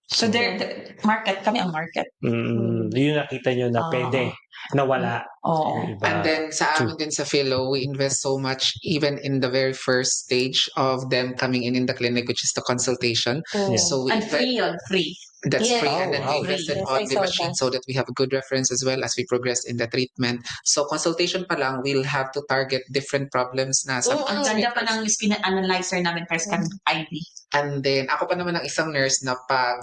So the market, kami ang market. Yun nakita nyo na pwede, na wala. Oo. Yung iba. And then sa amin din sa Philo, we invest so much even in the very first stage of them coming in the clinic, which is the consultation. Mm. So we And free yun, free. That's Yes. free, and then Oh, wow. we invested Yes, on I the saw machine that. so that we have a good reference as well as we progress in the treatment. So consultation pa lang, we'll have to target different problems na sa Ang ganda pa ng skin analyzer namin para sa IV. And then ako pa naman ang isang nurse na pag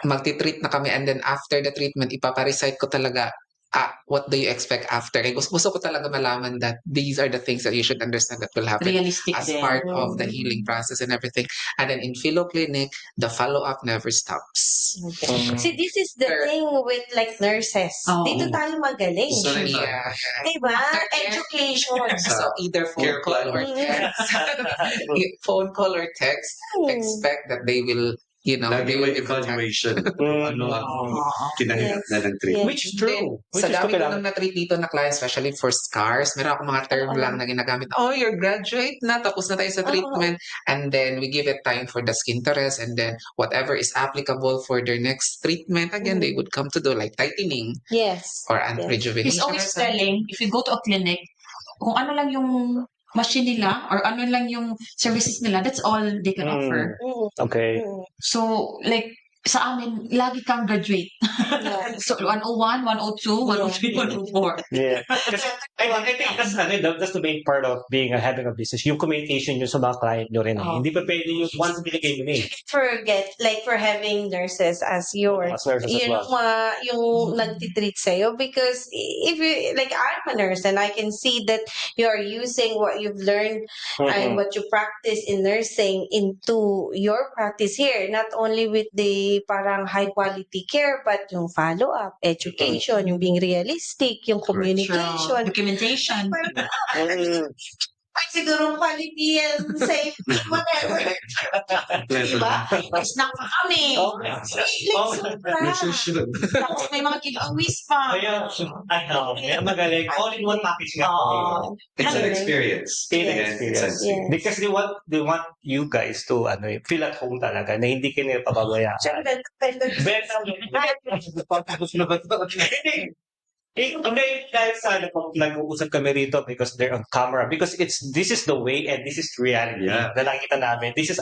magti-treat na kami and then after the treatment, ipaparecite ko talaga what do you expect after. Kaya gusto ko talaga malaman that these are the things that you should understand that will happen Realistic as din. part of the healing process and everything. And then in Philo Clinic, the follow-up never stops. See, this is the thing with like nurses. Oo. Dito tayo magaling. So, Yeah. Diba? After- Education. So either phone Care call or plan. text. Phone call or text, expect that they will, lagi they may will be contacted. evaluation. Ano ang Oo. kinahirap na ng treatment. Yes. Which is true. Which Sa is dami ko kailangan. nang na-treat dito na clients, especially for scars, meron ako mga term lang na ginagamit, oh, you're graduate na, tapos na tayo sa treatment. And then we give it time for the skin to rest, and then whatever is applicable for their next treatment, again, they would come to do like tightening Yes. or Yes. rejuvenation. He's always telling, if you go to a clinic, kung ano lang yung machine nila or ano lang yung services nila, that's all they can offer. Okay. So, like, sa amin, lagi kang graduate. Yeah. So, 101, 102, 103, 104. Yeah. Kasi, I think that's the main part of being a head of a business. Yung communication nyo sa mga client nyo rin. Oh. Hindi pa pwede yung once binigay mo na eh. Forget, like for having nurses as your, As nurses as yun well. yung nagtitreat sa'yo, because if you, like I'm a nurse and I can see that you are using what you've learned and what you practice in nursing into your practice here, not only with the parang high quality care, but yung follow-up, education, yung being realistic, yung communication. Documentation. Ay, siguro quality and safety, whatever. Diba? Snack pa kami. Nutrition. Tapos may mga giveaways pa. Kaya, magaling. All-in-one package nga. Oo. It's an experience. Experience. Yes. Because they want you guys to feel at home talaga na hindi kayo pababayaan. Siyempre, Benta. Okay, guys, nag-uusap kami rito because they're on camera. Because this is the way and this is reality Yeah. na nakita namin. This is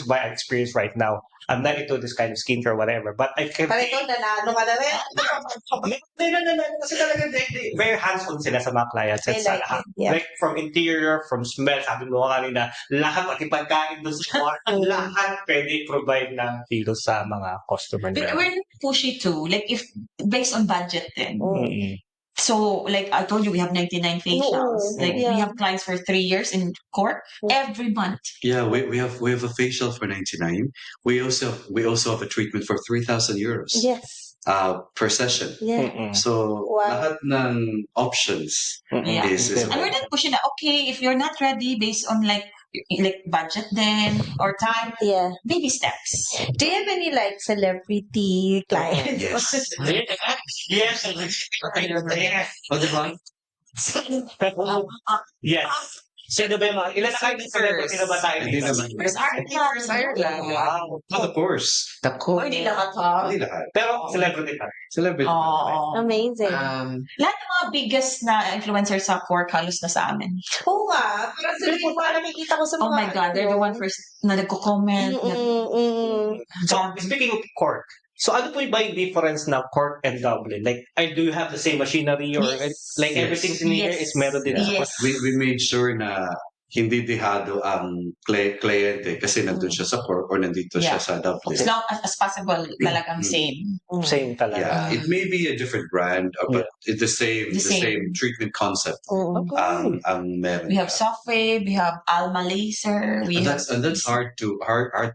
my experience right now. I'm not into this kind of skincare or whatever, but I can Parang ikaw, nanalo ka na rin. No. Kasi talaga, very hands-on sila sa mga clients. They At sa like lahat. it, yeah. Like, from interior, from smell, sabi mo kanina, lahat, pati pagkain doon sa kwarto, lahat pwede provide ng Filo sa mga customer But nila. we're not pushy too. Like if based on budget then. Mm-mm. So like I told you, we have 99 facials. Oo, Like we yeah. have clients for 3 years in court every month. Yeah, we have a facial for 99. We also have a treatment for 3,000 euros Yes. per session. Yeah. Mm-mm. So Wow. lahat ng options Yeah. is And we're not pushing that. Okay, if you're not ready based on like budget then or time, Yeah. baby steps. Do you have any like celebrity clients? Yes. Yes. Oh, diba? Yes. Sino ba yung mga, ilan na kayo ng celebrity na ba tayo Hindi dito? naman. First Ireland. Wow. Of course. The cool. Hindi lahat ha? Hindi lahat. Pero celebrity pa rin. Celebrity. Oh. Amazing. Lahat ng mga biggest na influencers sa Cork halos na sa amin. Oo nga. Parang sila yung mga nakikita ko sa mga Oh my God, they're the one first na nagko-comment. So, speaking of cork, so ano po ba yung difference ng cork and Dublin? Like, do you have the same machinery or Yes. like Yes. everything in here is meron din? Yes. We made sure na hindi dehado ang kliyente kasi nandun siya sa Cork or nandito siya Yeah. sa Dublin. As long as possible, talagang same. Same talaga. Yeah, it may be a different brand, but it's the The same same. treatment concept. Okay. Ang meron. We have Softwave, we have Alma Laser, we And have that's hard to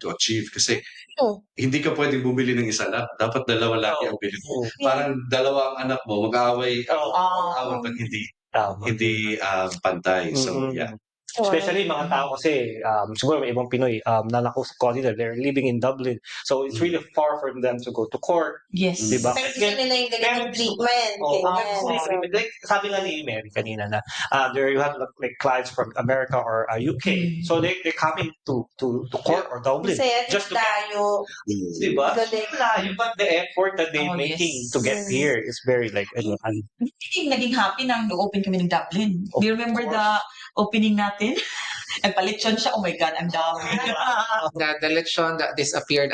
achieve kasi Oh. hindi ka pwedeng bumili ng isa lang. Dapat dalawa lagi ang bili mo. Parang dalawa ang anak mo mag-aaway pag hindi pantay. So yeah. Especially mga tao kasi, siguro may ibang Pinoy na nakusap ko kanina, they're living in Dublin. So it's really far for them to go to Cork. yes. Diba? Pero gusto nila yung ganitong treatment. Ganyan. Like, sabi nga ni Mary kanina na there you have like clients from America or UK. So they're coming to Cork or Dublin. Kasi Just to tayo. diba? Galing. But the effort that they're making yes. to get here is very like Hindi naging happy nang open kami ng Dublin. Do you remember the opening natin? Nagpalitsyon siya. Oh my God, I'm down. The lechon that disappeared.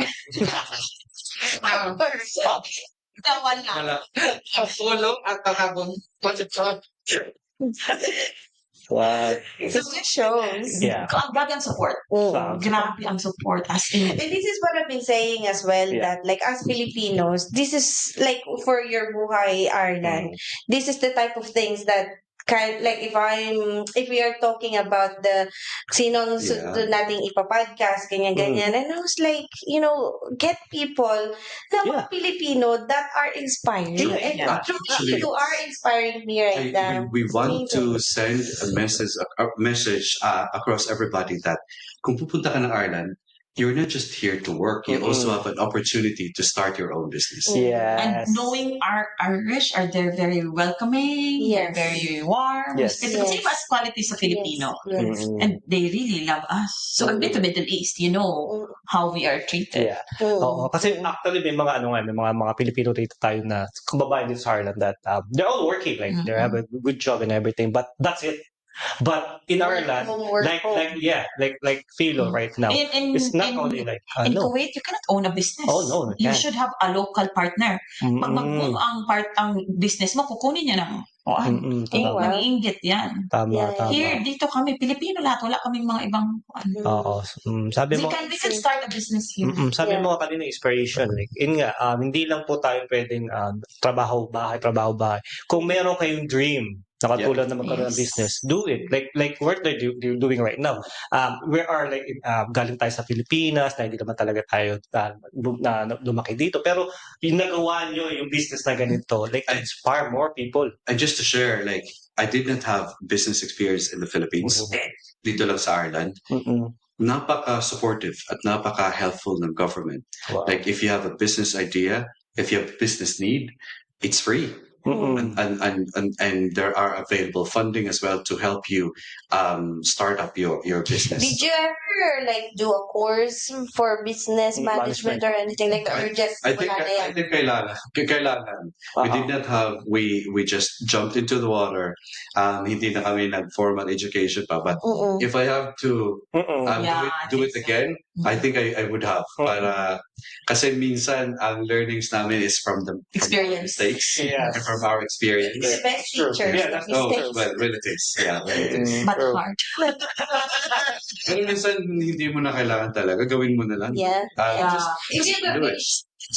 Tawan lang. Ang ulo at ang habong lechon. wow. It just shows. Yeah. Ang grabe ang support. Grabe ang support. As in, And this is what I've been saying as well, Yeah. that like as Filipinos, this is like for your Buhay Ireland, this is the type of things that like if we are talking about the sinong doon nating ipapodcast, ganyan. And I was like, get people na mga Pilipino that are inspiring. And Actually, you are inspiring me right now. we want to Amazing. send a message across everybody that kung pupunta ka ng Ireland, you're not just here to work. You also have an opportunity to start your own business. Yes. and knowing our Irish, they're very welcoming, Yes. they're very warm, Yes. same as qualities sa Filipino. Yes. And they really love us. So, I've been to Middle East, you know how we are treated. Yeah. Oo, kasi actually may mga may mga Pilipino dito tayo na kababayan dito sa Ireland that they're all working, like they have a good job and everything, but that's it. But in Ireland, like Philo right now, it's not only like In no. Kuwait, you cannot own a business. Oh, no, you You can't. should have a local partner. Pag mag-boom ang business mo, kukunin niya ng wow. nang-iinggit yan. Tama, Yeah. tama. Here, dito kami, Pilipino lahat. Wala kaming mga ibang Oo. Sabi mo, we can start a business here. sabi mo kanina inspiration. Like, yun nga, hindi lang po tayo pwedeng trabaho bahay. Kung meron kayong dream, na katulad na magkaroon ng business, do it. Like what they're doing right now. We are like, galing tayo sa Pilipinas, na hindi naman talaga tayo na lumaki dito. Pero yung nagawa nyo, yung business na ganito, like, inspire more people. And just to share, like, I did not have business experience in the Philippines. Dito lang sa Ireland. Napaka-supportive at napaka-helpful ng government. Wow. Like, if you have a business idea, if you have a business need, it's free. and there are available funding as well to help you start up your business. Did you ever like do a course for business management or anything like that, or just I think wala na yan? I think kailangan. We did not have we just jumped into the water. Hindi na kami nag-formal education pa, but Mm-mm. if I have to Yeah, do I it think so. again, I think I would have. Para kasi minsan ang learnings namin is from the Experience. mistakes Yes. and from our experience. The best True. teachers, Yeah, the that's Oh, mistakes. well, when it is. Yeah, when it is. But True. hard. Pero minsan hindi mo na kailangan talaga. Gawin mo na lang. Yeah. Just Kasi do it.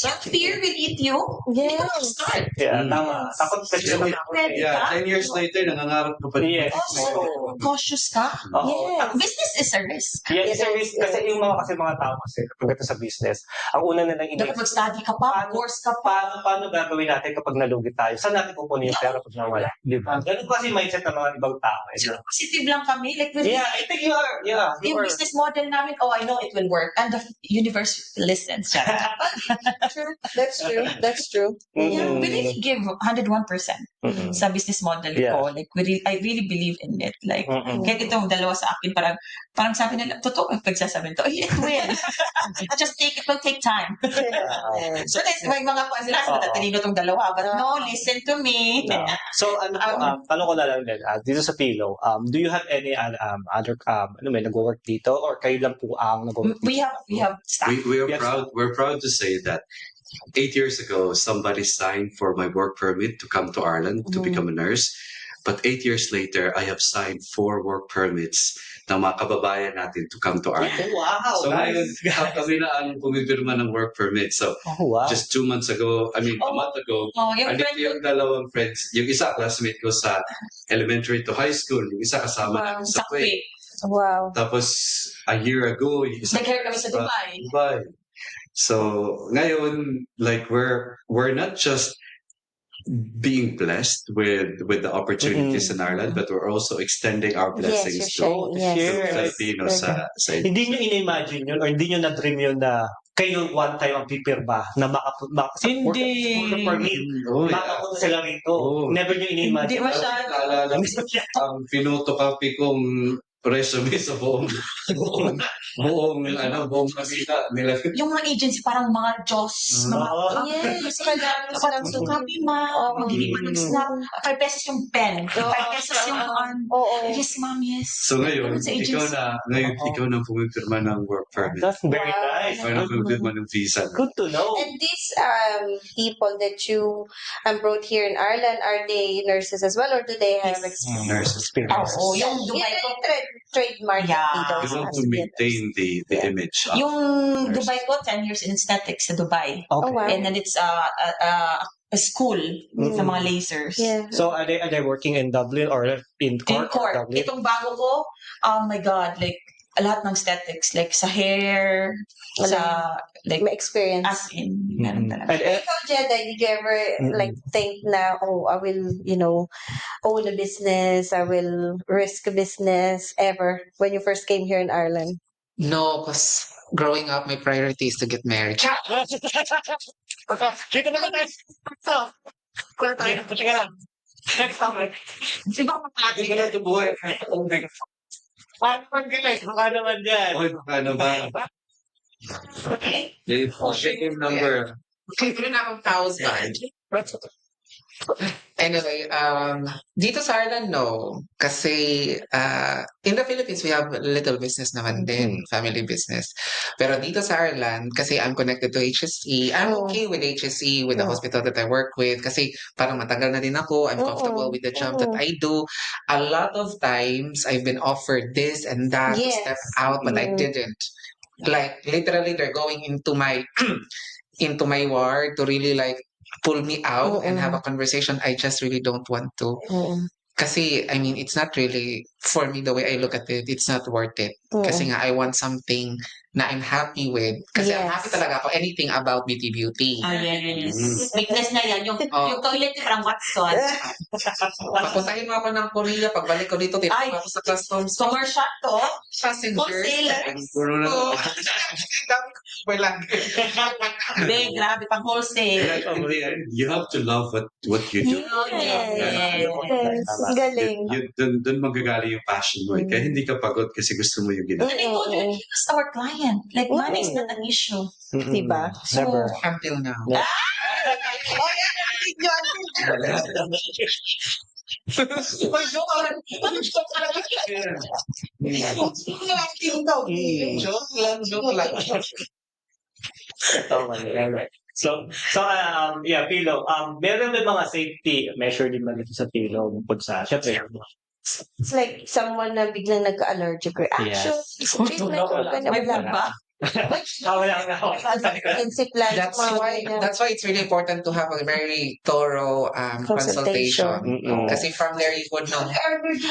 that fear will eat you. Yes. Start. Yeah, Mm. tama. Takot kasi Yeah. takot eh. Yeah, 10 years later, nangangarap ka pa rin. Yes. Also, cautious ka. Oo. Yes. Business is a risk. Yeah, Yes, it's a risk yes. kasi yung mga tao kasi pagdating sa business, ang una nilang Dapat iniisip, mag-study ka pa, course ka pa. paano gagawin natin kapag nalugi tayo? Saan natin pupunin yung pera pag nawala? Di ba? Ganun kasi mindset ng mga ibang tao. So, positive lang kami. Like, with Yeah, I think you are. Yeah, you yung are. business model namin, I know it will work. And the universe listens. True. That's true. That's true. Yeah, Mm. we really give 101% Mm-mm. sa business model Yeah. ko. Like, I really believe in it. Like, Mm-mm. kahit itong dalawa sa akin, parang sabi nila, totoo ang pagsasabi nito. It will. Just it will take time. Yes. So, may mga pa sila, Oo. tatalino itong dalawa. But no, listen to me. No. So, tanong ko na lang din, dito sa Pilo, do you have any other, nag-work dito? Or kayo lang po ang nag-work dito? We have staff. We're Yes. proud to say that 8 years ago somebody signed for my work permit to come to Ireland to become a nurse. But 8 years later, I have signed 4 work permits ng mga kababayan natin to come to Ireland. Wow, So ngayon, nice. kami na ang pumipirma ng work permit. So Oh, wow. just 2 months ago, a month ago, Yung andito friend yung dalawang friends. Yung isa, classmate ko sa elementary to high school. Yung isa kasama Wow. namin sa sa Kuwait. Kuwait. Wow. Tapos, a year ago, yung isa Nag-hire kami sa Dubai. Dubai. So, ngayon, like, we're not just being blessed with the opportunities in Ireland, but we're also extending our Yes, blessings you're to sharing. Yes. share. to Filipinos sa Hindi nyo in-imagine yun or hindi nyo na-dream yun na kayo one time ang pipirma na Hindi. work permit. Oh, yeah. Makapunta sila rito. Oh. Never nyo Hindi in-imagine. masyado. Naalala ko, ang pinotocopy kong resume sa buong Manila nila. Yung mga agency, parang mga Diyos. Oo. Yes, kailangan mo silang Dapat copy ma. Oo. Hindi pa nag-snap. 5 pesos yung pen. 5 pesos yung Oo. Yes, ma'am, yes. So ngayon, Sa agency. ikaw na pumipirma ng work permit. That's very Wow. nice. Ikaw na pumipirma ng visa. Good to know. And these people that you brought here in Ireland, are they nurses as well, or do they have Yes. experience? Nurses. Oo, yung Dubai Yeah, ko. trademark Yeah. dito. We want Has to to be a maintain the Yeah. image. Yung nurses. Dubai ko, 10 years in aesthetics sa Dubai. Oh, Okay. wow. And then it's a school sa mga lasers. Yeah. So are they working in Dublin or in In Cork? court. Or Dublin? Itong bago ko, oh my God, like, lahat ng aesthetics, like sa hair, sa, like, May experience. as in, meron talaga. And, Ikaw, Jedi, did you ever like think na, I will, own a business, I will risk a business ever when you first came here in Ireland? No, because growing up, my priority is to get married. Dito naman tayo. Teka lang. Next topic. Hindi ka na ito buhay. Paano guys? Baka naman dyan. Okay, baka naman. Check yung number. Meron na akong 1,000. Anyway, dito sa Ireland, no. Kasi in the Philippines, we have little business naman din, family business. Pero dito sa Ireland, kasi I'm connected to HSE, I'm okay with HSE, with the hospital that I work with. Kasi parang matagal na din ako, I'm comfortable with the job that I do. A lot of times, I've been offered this and that to Yes. step out, but I didn't. Like, literally, they're going into my into my ward to really like pull me out and have a conversation. I just really don't want to. Kasi, I mean, it's not really for me, the way I look at it, it's not worth it. Kasi nga, I want something na I'm happy with. Kasi I'm happy talaga ako anything about beauty. Ah, yes. Mm. Weakness na yan. Yung toilet ni Frank Watson. Papuntahin mo ako ng Korea, pagbalik ko dito, Ay. tinapos ako sa customs. Commercial to. Passengers. Wholesalers. Puro na Oo. Dami ko may lang. Be, grabe, pang wholesale. You have to love what you do. Yes. Galing. Doon magagaling yung passion mo. Kaya hindi ka pagod kasi gusto mo yung ginagawa. And I told you, he was our client. Like, money is not an issue. Diba? So, Never. Until now. Joke lang. Oh my God. So, yeah, Philo, meron din mga safety measure din ba dito sa Philo bukod sa, syempre, It's like someone na biglang nagka-allergic reaction. Treatment ko ka na may wala. food ba? wala na ako. Intensive plan. That's why it's really important to have a very thorough consultation. Kasi from there you would know.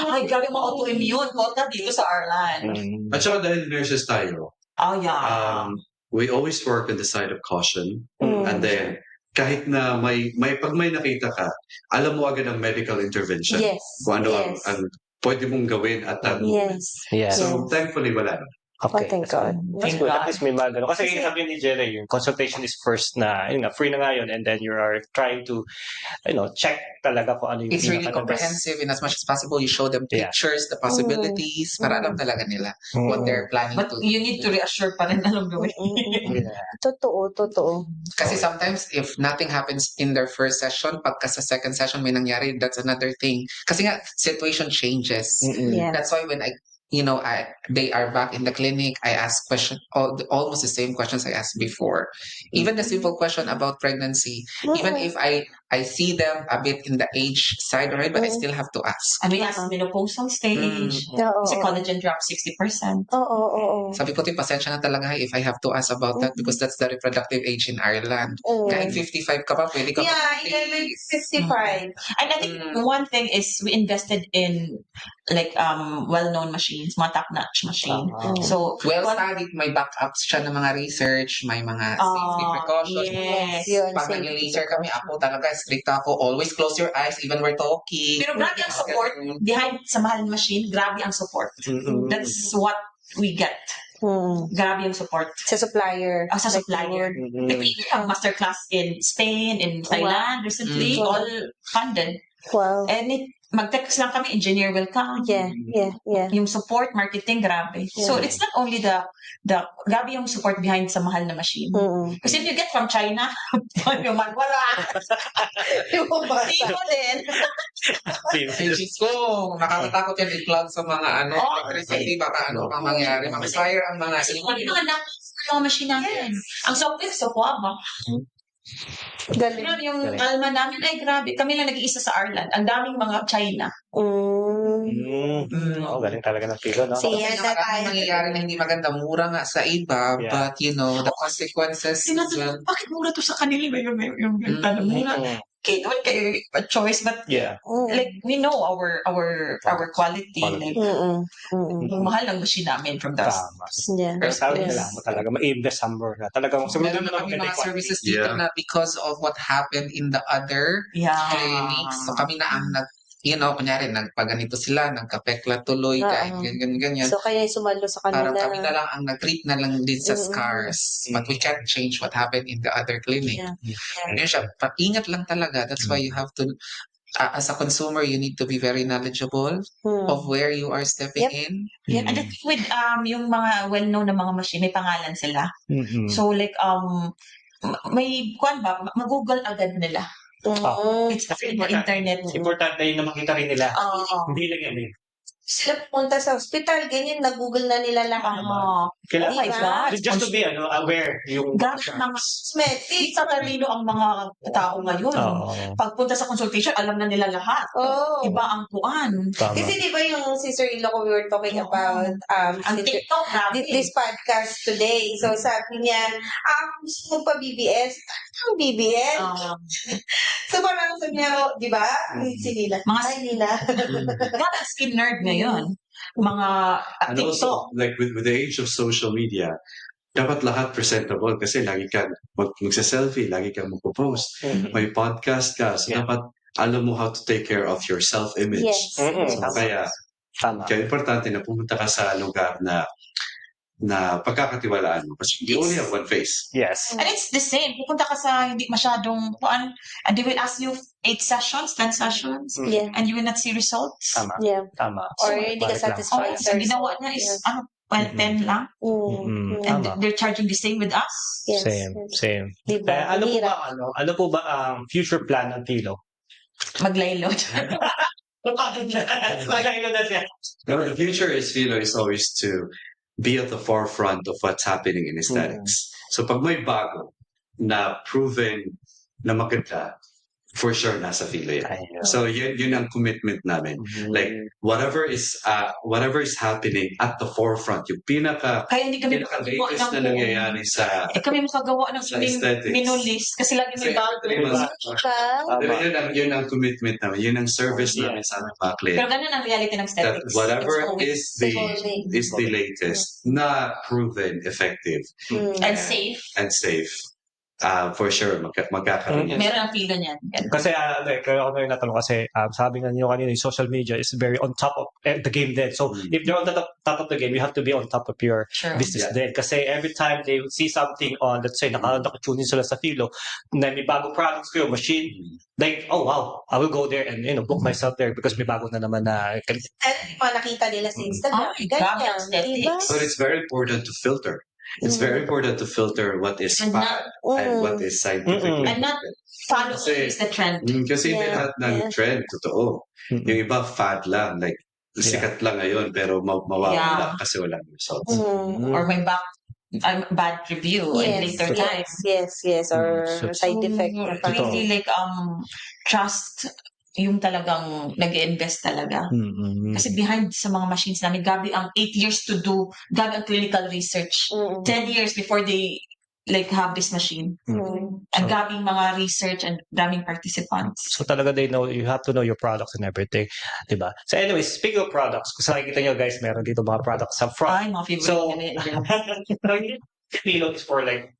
Ay, grabe mga autoimmune. Punta dito sa Arlan. At saka dahil nurses tayo, Oh, yeah. we always work on the side of caution. And then, kahit na pag may nakita ka, alam mo agad ang medical intervention. Yes. Kung ano Yes. ang pwede mong gawin at ang Yes. Yeah. So, thankfully, wala. Oh, thank God. That's good. At least may magano. Kasi sabi ni Jerry, yung consultation is first na, yun nga, free na ngayon, and then you are trying to, check talaga kung ano yung It's really pinaka-the best. comprehensive in as much as possible. You show them Yeah. pictures, the possibilities, para alam talaga nila what they're planning But to do. you need to reassure pa rin alam gawin. Totoo. Kasi sometimes if nothing happens in their first session, pagka sa second session may nangyari, that's another thing. Kasi nga, situation changes. Yeah. That's why when they are back in the clinic, I ask questions, almost the same questions I asked before. Even the simple question about pregnancy, even if I see them a bit in the age side already, but I still have to ask. And we ask menopausal stage. Oo. Kasi collagen drop 60%. Oo. Sabi ko, pasensya na talaga if I have to ask about that because that's the reproductive age in Ireland. Kahit 55 ka pa, pwede ka Yeah, pa. even 55. And I think one thing is we invested in like well-known machines, mga top-notch machine. So, Well-studied, may backups siya ng mga research, may mga safety precautions. yes. Yun, Pag safety nag-laser kami, ako talaga, strict ako. Always close your eyes even we're talking. Pero grabe ang support behind sa mahal na machine, grabe ang support. That's what we get. Grabe yung support. Sa supplier. Sa supplier. Like, we have masterclass in Spain, in Thailand recently, all funded. Wow. And mag-text lang kami, engineer will come. Yeah. Yung support, marketing, grabe. So, it's not only the grabe yung support behind sa mahal na machine. Kasi if you get from China, yung wala. Sino din. Ay, Diyos ko, nakakatakot yan i-plug sa mga electricity, baka ano pang mangyari. Mag-fire ang mga Ano yung anak ng machine namin? Ang software sa Kuwaba. Galing. Pero yung alma namin, ay grabe. Kami lang nag-iisa sa Ireland. Ang daming mga China. Galing talaga ng Philo, no? Siya na Maraming tayo. nangyayari na hindi maganda, mura nga sa iba, Yeah. but the consequences as well. Bakit mura to sa kanila? Yung benta na mura. Okay, naman kayo a choice, but Yeah. like, we know our quality. Like, yung mahal ng machine namin from the Tama. Yeah. Pero sabi nila mo talaga, ma-invest somewhere na. Talagang Meron na kami mga services dito Yeah. na because of what happened in the other clinics. So kami na ang kunyari, nagpaganito sila, nagkapekla tuloy, kahit ganyan. So, kaya sumalo sa kanila. Parang kami na lang ang nag-treat na lang din sa scars. But we can't change what happened in the other clinic. Yeah. Yun siya, ingat lang talaga. That's why you have to, as a consumer, you need to be very knowledgeable of where you are stepping in. Yeah, and the thing with yung mga well-known na mga machine, may pangalan sila. So like may kuan ba, mag-Google agad nila. It's in the internet. Importante yun na makita rin nila. Hindi lang yan. Sila pumunta sa hospital, ganyan, nag-google na nila lahat. Kailangan, Oh my God. just to be aware yung Grabe mga Cosmetic. sa talino ang mga tao ngayon. Pagpunta sa consultation, alam na nila lahat. Oh. Iba ang kuan. Tama. Kasi di ba yung sister-in-law ko, we were talking about Ang TikTok, grabe. this podcast today. So sabi niya, gusto mo pa BBS? Ang BBS? So parang sabi niya, di ba? Si Lila. Mga Hi, Lila. Kaya skin nerd ngayon. Mga And TikTok. also, like with the age of social media, dapat lahat presentable kasi lagi ka magsa-selfie, lagi kang magpo-post. May podcast ka. So Yeah. dapat alam mo how to take care of your self-image. Yes. So Tama. kaya Tama. importante na pumunta ka sa lugar na pagkakatiwalaan mo. Kasi you only have one face. Yes. And it's the same. Pupunta ka sa hindi masyadong and they will ask you 8 sessions, 10 sessions, Yeah. and you will not see results. Tama. Yeah. Tama. Or hindi ka Balik lang. satisfied. So, ginawa niya is, Mhm. 10 lang. And Tama. they're charging the same with us. Yes. Same. Diba? Ano po Hirap. ba ano po ba ang future plan ng Philo? Maglaylot. Magkailan na siya. No, the future is always to be at the forefront of what's happening in aesthetics. So pag may bago na proven na maganda, for sure nasa Philo yan. Ayun. So yun ang commitment namin. Like whatever is happening at the forefront, yung pinaka Kaya hindi kami makagawa latest na nangyayari sa kami makagawa ng sa aesthetics. minulis kasi lagi may bago. Pero yun ang commitment namin. Yun ang service namin sa aming mga client. Pero ganun ang reality ng That aesthetics. whatever It's always is the latest na proven effective and safe. and safe. For sure magkakaroon yan. Meron ang Philo niyan. Kasi kaya ako na natanong kasi sabi nga niyo kanina yung social media is very on top of the game din. So if you're on the top of the game, you have to be on top of your Sure. business Yeah. din. Kasi every time they see something on, let's say, nakatune sila sa Philo, na may bagong products ko yung machine, like, oh wow, I will go there and book myself there because may bago na naman na. And mga nakita nila sa Instagram. Oh, grabe ang Diba? aesthetics. But it's very important to filter. It's very important to filter what is And fad and what is scientifically And not follow Kasi- always the trend. Kasi hindi Yeah. lahat ng Yeah. trend totoo. Yung iba fad lang, like sikat lang ngayon pero mawawala kasi walang results. Or may bad review in later time. Yes. Or So- side effect. na parang- Really like trust yung talagang nag-invest talaga. Kasi behind sa mga machines namin, gabi ang 8 years to do, gabi ang clinical research. 10 years before they like have this machine. Ang gabing mga research and daming participants. So talaga you have to know your products and everything, diba? So anyway, speaking of products, kung nakikita nyo guys, meron dito mga products sa front. Ay, mga favorite So, ko na yun. Philo is for like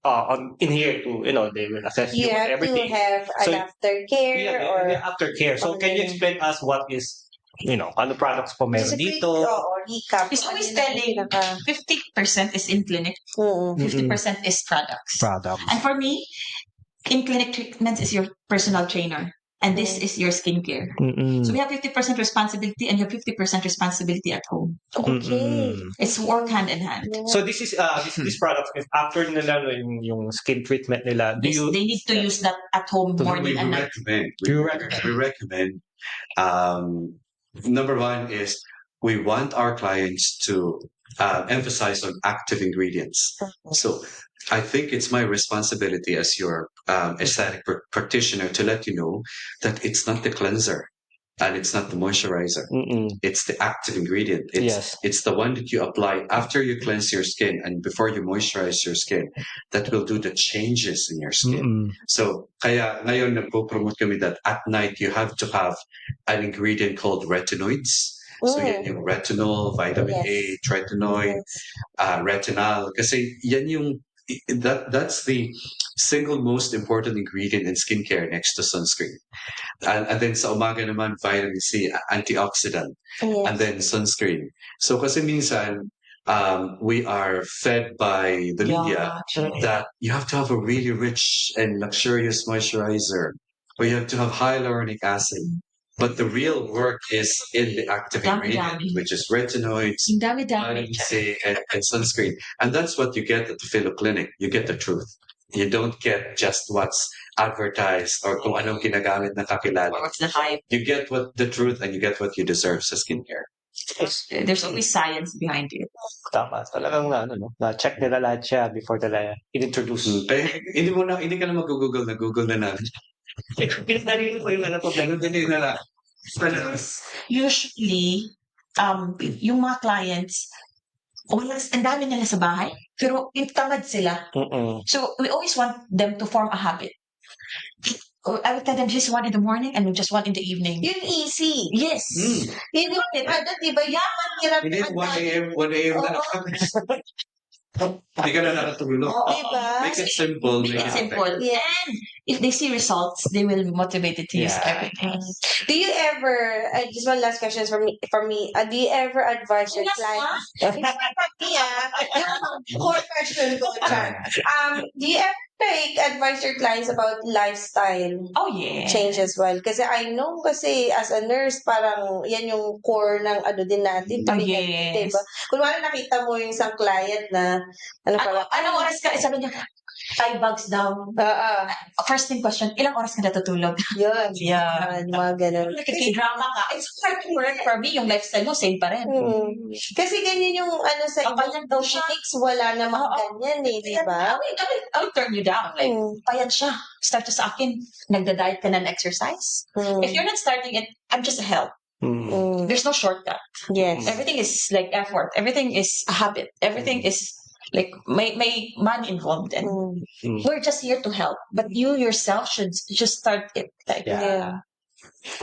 in here to they will assess You you with have to everything. have So, an aftercare Yeah, or the aftercare. So can you explain us what is ano products po meron just a quick dito? recap. It's always Ano telling yung 50% is in clinic, 50% is products. Products. And for me, in clinic treatments is your personal trainer. And this is your skincare. So we have 50% responsibility and you have 50% responsibility at home. Okay. It's work hand in hand. So this is this product is after nila yung skin treatment nila. Do Yes, you they need to use that at home morning and night. You We recommend. Number one is we want our clients to emphasize on active ingredients. So I think it's my responsibility as your aesthetic practitioner to let you know that it's not the cleanser and it's not the moisturizer. It's the active ingredient. It's the one that you apply after you cleanse your skin and before you moisturize your skin that will do the changes in your skin. So kaya ngayon nagpo-promote kami that at night you have to have an ingredient called retinoids. So yan yung retinol, vitamin A, tretinoid, retinol. Kasi yan yung that's the single most important ingredient in skincare next to sunscreen. And then sa umaga naman, vitamin C, antioxidant, and then sunscreen. So kasi minsan, we are fed by the media that you have to have a really rich and luxurious moisturizer, or you have to have hyaluronic acid. But the real work is in the active ingredient, which is retinoids, vitamin C, and sunscreen. And that's what you get at the Philo Clinic. You get the truth. You don't get just what's advertised or kung anong ginagamit na kakilala. What's the hype? You get the truth and you get what you deserve sa skincare. There's always science behind it. Tama. Talagang na-check nila lahat siya before nila in-introduce. Pero hindi ka na mag-google na Google na namin. Pinarito ko yung Hindi na lang. Usually, yung mga clients, ang dami nila sa bahay, pero tamad sila. So, we always want them to form a habit. I would tell them just one in the morning and just one in the evening. Yun easy. Yes. Yun yung ano, diba? Yan, mahirap Hindi, 1 a.m. 1 a.m. na Oo. Hindi ka na nakatulog. Oo. Diba? Make it simple. Make it simple. Yeah. And if they see results, they will be motivated to use Yeah. everything. Do you ever, just one last question for me, do you ever advise your clients? Core question ko, Chan. Do you ever advise your clients about lifestyle Oh, yeah. change as well? Kasi I know kasi as a nurse, parang yan yung core ng ano din natin. Oh, to be healthy, yes. diba? Kung wala nakita mo yung isang client na, Anong oras ka? Sabi niya, 5 bugs daw. First thing question, ilang oras ka natutulog? Yun. Yeah. Mga ganun. Drama ka. It's hard to work for me. Yung lifestyle mo, same pa rin. Kasi ganyan yung ano sa Kapag ibang daw siya. clinics, wala namang Oo. ganyan eh, di ba? I will turn you down. Like, payat siya. Start to sa akin. Nagda-diet ka ng exercise. If you're not starting it, I'm just a help. There's no shortcut. Yes. Everything is like effort. Everything is a habit. Everything is like may money involved in. We're just here to help. But you yourself should just start it. Like, Yeah.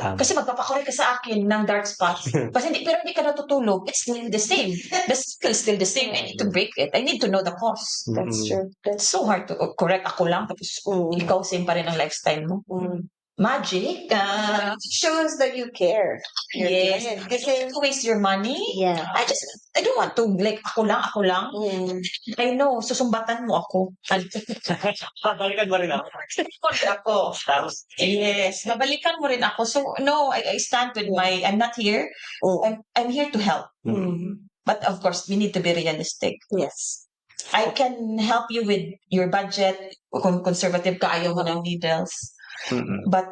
Tama. kasi magpapakorek ka sa akin ng dark spots. Pero hindi ka natutulog. It's still the same. The skill is still the same. I need to break it. I need to know the cause. That's true. It's so hard to correct ako lang. Tapos ikaw same pa rin ang lifestyle mo. Magic. Shows that you care. Yes. Kasi, Don't waste your money. yeah. I don't want to like ako lang. I know, susumbatan mo ako. Balikan mo rin ako. Ako. Tapos, Yes, babalikan mo rin ako. So no, I stand with I'm not here. I'm here to help. But of course, we need to be realistic. Yes. I can help you with your budget. Kung conservative ka, ayaw mo ng needles. But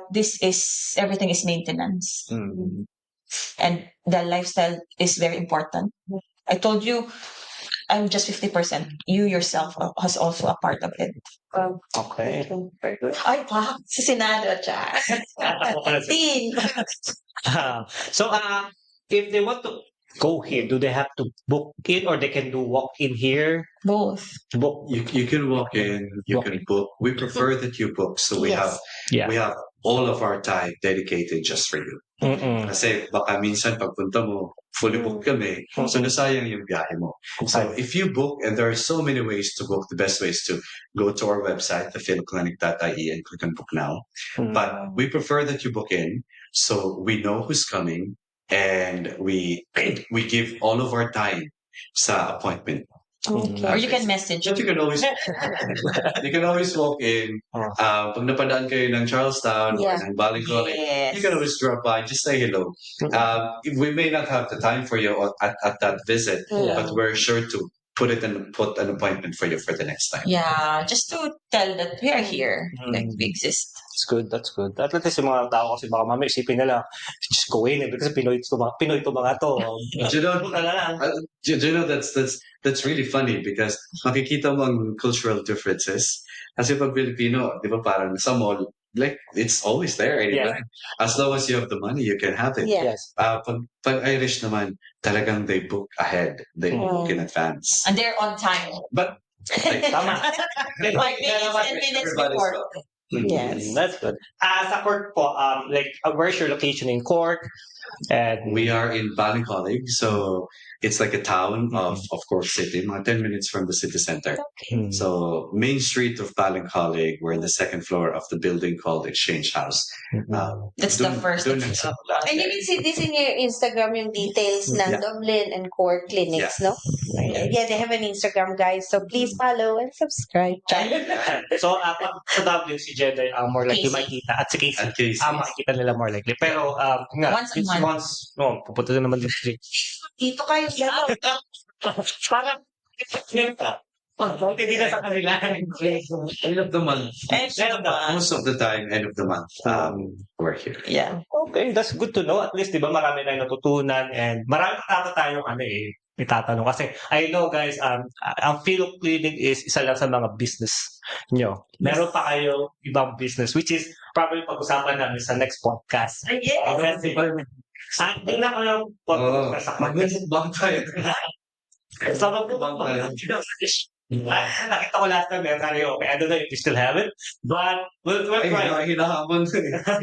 everything is maintenance. And the lifestyle is very important. I told you, I'm just 50%. You yourself has also a part of it. okay. Ay, pa, sa Senado, Char. So, if they want to go here, do they have to book in or they can do walk in here? Both. Book. You can walk in, you Walk can in. book. We prefer that you book, so we Yes. have all of our time dedicated just for you. Kasi baka minsan pagpunta mo, fully booked kami, so nasayang yung biyahe mo. So if you book, and there are so many ways to book, the best way is to go to our website, thefiloclinic.ie, and click on book now. But we prefer that you book in, so we know who's coming, and we give all of our time sa appointment. Or you can message. But you can always walk in. Pag napadaan kayo ng Charlestown or ng Balingcollig, Yes. you can always drop by, just say hello. We may not have the time for you at that visit, but we're sure to put an appointment for you for the next time. Yeah, just to tell that we are here. Like, we exist. That's good. At least yung mga tao kasi baka mamaya isipin nila, just go in kasi Pinoy to mga to. Do you know that's really funny because makikita mo ang cultural differences. Kasi pag Filipino, di ba parang sa mall, like it's always there anyway. As long as you have the money, you can have it. Yeah. Yes. Pag Irish naman, talagang they book ahead. They book in advance. And they're on time. But like, Tama. Like minutes everybody's before. welcome. Yes. That's good. Sa Cork po, where's your location in Cork? And We are in Ballincollig, so it's like a town of Cork City, mga 10 minutes from the city center. So main street of Ballincollig, we're in the second floor of the building called Exchange House. That's the first. Dun- And you can see this in your Instagram, yung details ng Dublin and Cork clinics, no? Yeah, they have an Instagram, guys. So please follow and subscribe. So, pag sa Dublin, si Jedi ang more likely Casey. makikita at si Casey. At Casey. Makikita nila more likely. Pero, Once a month. pupunta na naman din si Dito kayo dalaw. Parang, hindi na sa kanila. End of the month. Most of the time, end of the month, we're here. Yeah. Okay, that's good to know. At least, di ba, marami tayong natutunan and marami pa tayong itatanong. Kasi, I know, guys, ang Philo Clinic is isa lang sa mga business nyo. Meron pa kayo ibang business, which is probably pag-usapan namin sa next podcast. Yes. Tingnan ko yung podcast sa podcast. Magmumukbang tayo. Sa mga Nakita ko last time, sabi ko, okay, I don't know if you still have it, but we'll Ay, try. hinahamon.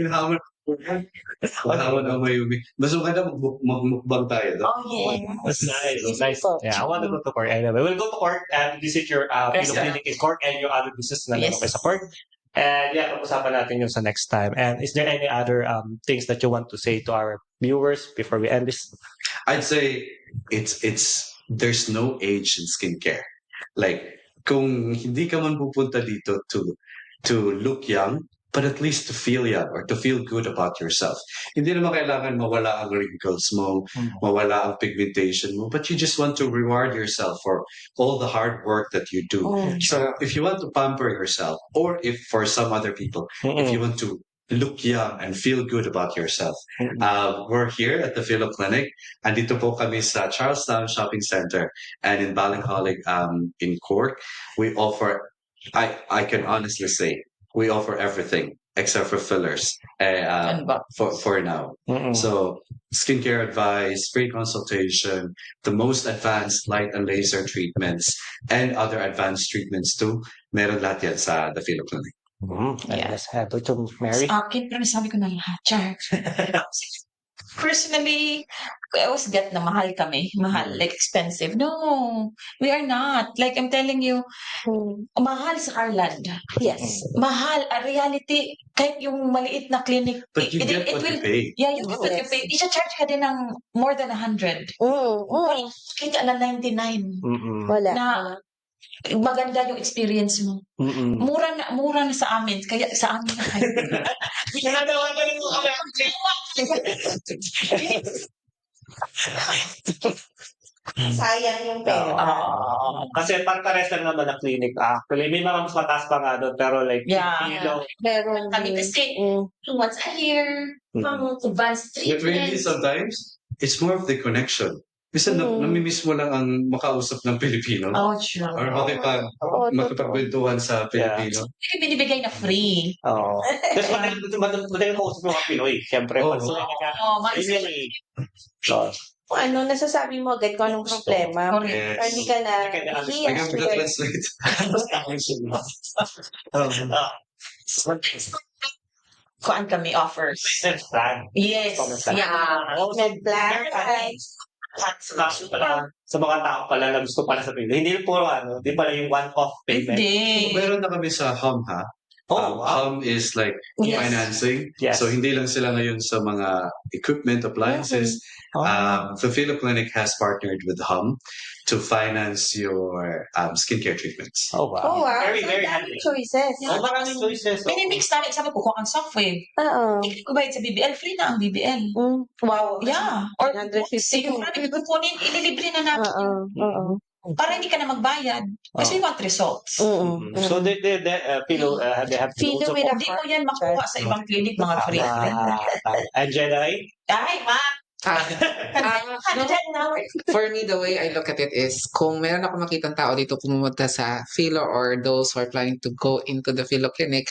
Hinahamon. Hinahamon ang Mayumi. Mas maganda magmukbang tayo. No? Oh, yeah. That's nice. That's nice. Po. Yeah, I want to go to Cork anyway. We'll go to Cork and visit your Yes, Philo clinic in Cork and your other business na meron Yes. kayo sa Cork. And yeah, pag-usapan natin yun sa next time. And is there any other things that you want to say to our viewers before we end this? I'd say it's there's no age in skincare. Like kung hindi ka man pupunta dito to look young, but at least to feel young or to feel good about yourself. Hindi naman kailangan mawala ang wrinkles mo, mawala ang pigmentation mo, but you just want to reward yourself for all the hard work that you do. So if you want to pamper yourself, or if for some other people, if you want to look young and feel good about yourself, we're here at the Philo Clinic. Andito po kami sa Charlestown Shopping Center and in Ballincollig in Cork. We offer, I can honestly say, we offer everything except for fillers for now. So skincare advice, free consultation, the most advanced light and laser treatments, and other advanced treatments too. Meron lahat yan sa the Philo Clinic. Yeah. Yes, ito yung Mary. Sa akin, pero nasabi ko na lahat, Char. Personally, I always get na mahal kami. Mahal, like expensive. No, we are not. Like I'm telling you, mahal sa Carland. Yes. Mahal. A reality, kahit yung maliit na clinic, But you get what you pay. Yeah, you get what you Yes. pay. Isa-charge ka din ng more than 100. Kita na 99. Wala. Na maganda yung experience mo. Mura na sa amin. Kaya sa amin na kayo. Ginagawa ka rin mo kami. Sayang yung pera. Kasi pang-pares lang naman ang clinic actually. May mga mas mataas pa nga doon, pero like, Yeah. Philo, Meron Kami kasi, once a year, pang advanced But really, treatment. sometimes, it's more of the connection. Kasi namimiss mo lang ang makausap ng Pilipino. Oh, sure. Or Oo, makipagkwentuhan sa Pilipino. Hindi binibigay na free. Oo. Kasi madaling kausap yung mga Pinoy. Siyempre, Oo. pag sila Oh, So, Kung ano, nasasabi mo agad kung anong problema. Correct. Yes. Or hindi ka na Hindi ka na I hiya. can translate. Kuan kami offers. business plan. Yes. Comment lang. Yeah. Med plan. Sa mga tao pala na gusto pala sa Pinoy. Hindi puro hindi pala yung one-off payment. Hindi. Meron na kami sa Hum, ha? Oh, wow. Hum is like Yes. financing. Yes. So hindi lang sila ngayon sa mga equipment, appliances. The Philo Clinic has partnered with Hum to finance your skincare treatments. Oh, wow. Oh, wow. Very, So, very daming happy. choices. Oh, maraming choices. Oh. Minimix namin, sabi ko, kung ang software, Oo. hindi ko bayad sa BBL, free na ang BBL. Wow. Yeah. Or 150. siguro namin kukunin, ililibre na namin. Oo. Para hindi ka na magbayad. Kasi we want results. So they Philo, they have to Philo also with a Hindi mo yan makuha sa ibang clinic, mga free. and Jedi. Ay, ma! No, for me, the way I look at it is, kung meron ako makitang tao dito pumunta sa Philo or those who are planning to go into the Philo clinic,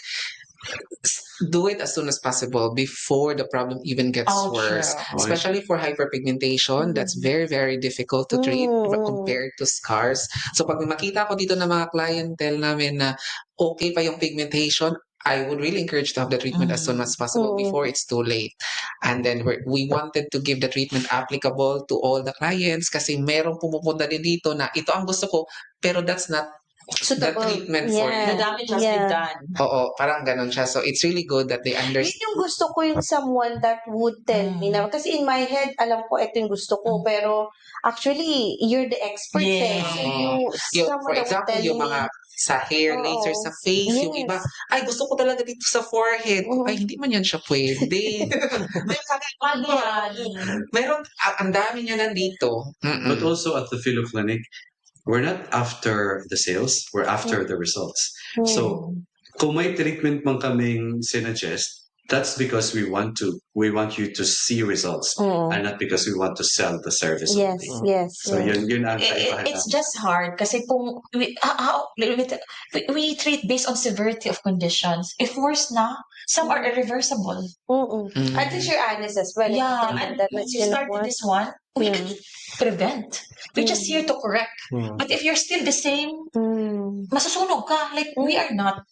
do it as soon as possible before the problem even gets Oh, worse. sure. Especially for hyperpigmentation, that's very, very difficult to treat compared to scars. So pag may makita ko dito ng mga clientele namin na okay pa yung pigmentation, I would really encourage to have the treatment as soon as possible before it's too late. And then we wanted to give the treatment applicable to all the clients kasi merong pumupunta din dito na ito ang gusto ko, pero that's not Suitable. the treatment for Yeah. The damage has been done. Oo, parang ganun siya. So, it's really good that they Yun understand. yung gusto ko yung someone that would tell me na, kasi in my head, alam ko ito yung gusto ko, pero actually, you're the expert Yeah. So, you, For someone that would example, tell yung me, mga sa hair Oo. laser, sa face, yung Yes. iba, ay, gusto ko talaga dito sa forehead. Oo. Ay, hindi man yan siya pwede. Meron, ang dami niya nandito. But also at the Philo Clinic, we're not after the sales, we're after the results. So, kung may treatment man kaming sinuggest, That's because we want you to see results, Mm. and not because we want to sell the service. Yes, only. yes, So yes. yun ang It's just hard kasi kung we treat based on severity of conditions. If worse na, some are irreversible. Mm-mm. Mm. At least you're honest as well. Yeah, Like, and that once much you you know started what? this one, we Mm. can prevent. We're just here to correct. Mm. But if you're still the same, Mm. masusunog ka. Like, we are not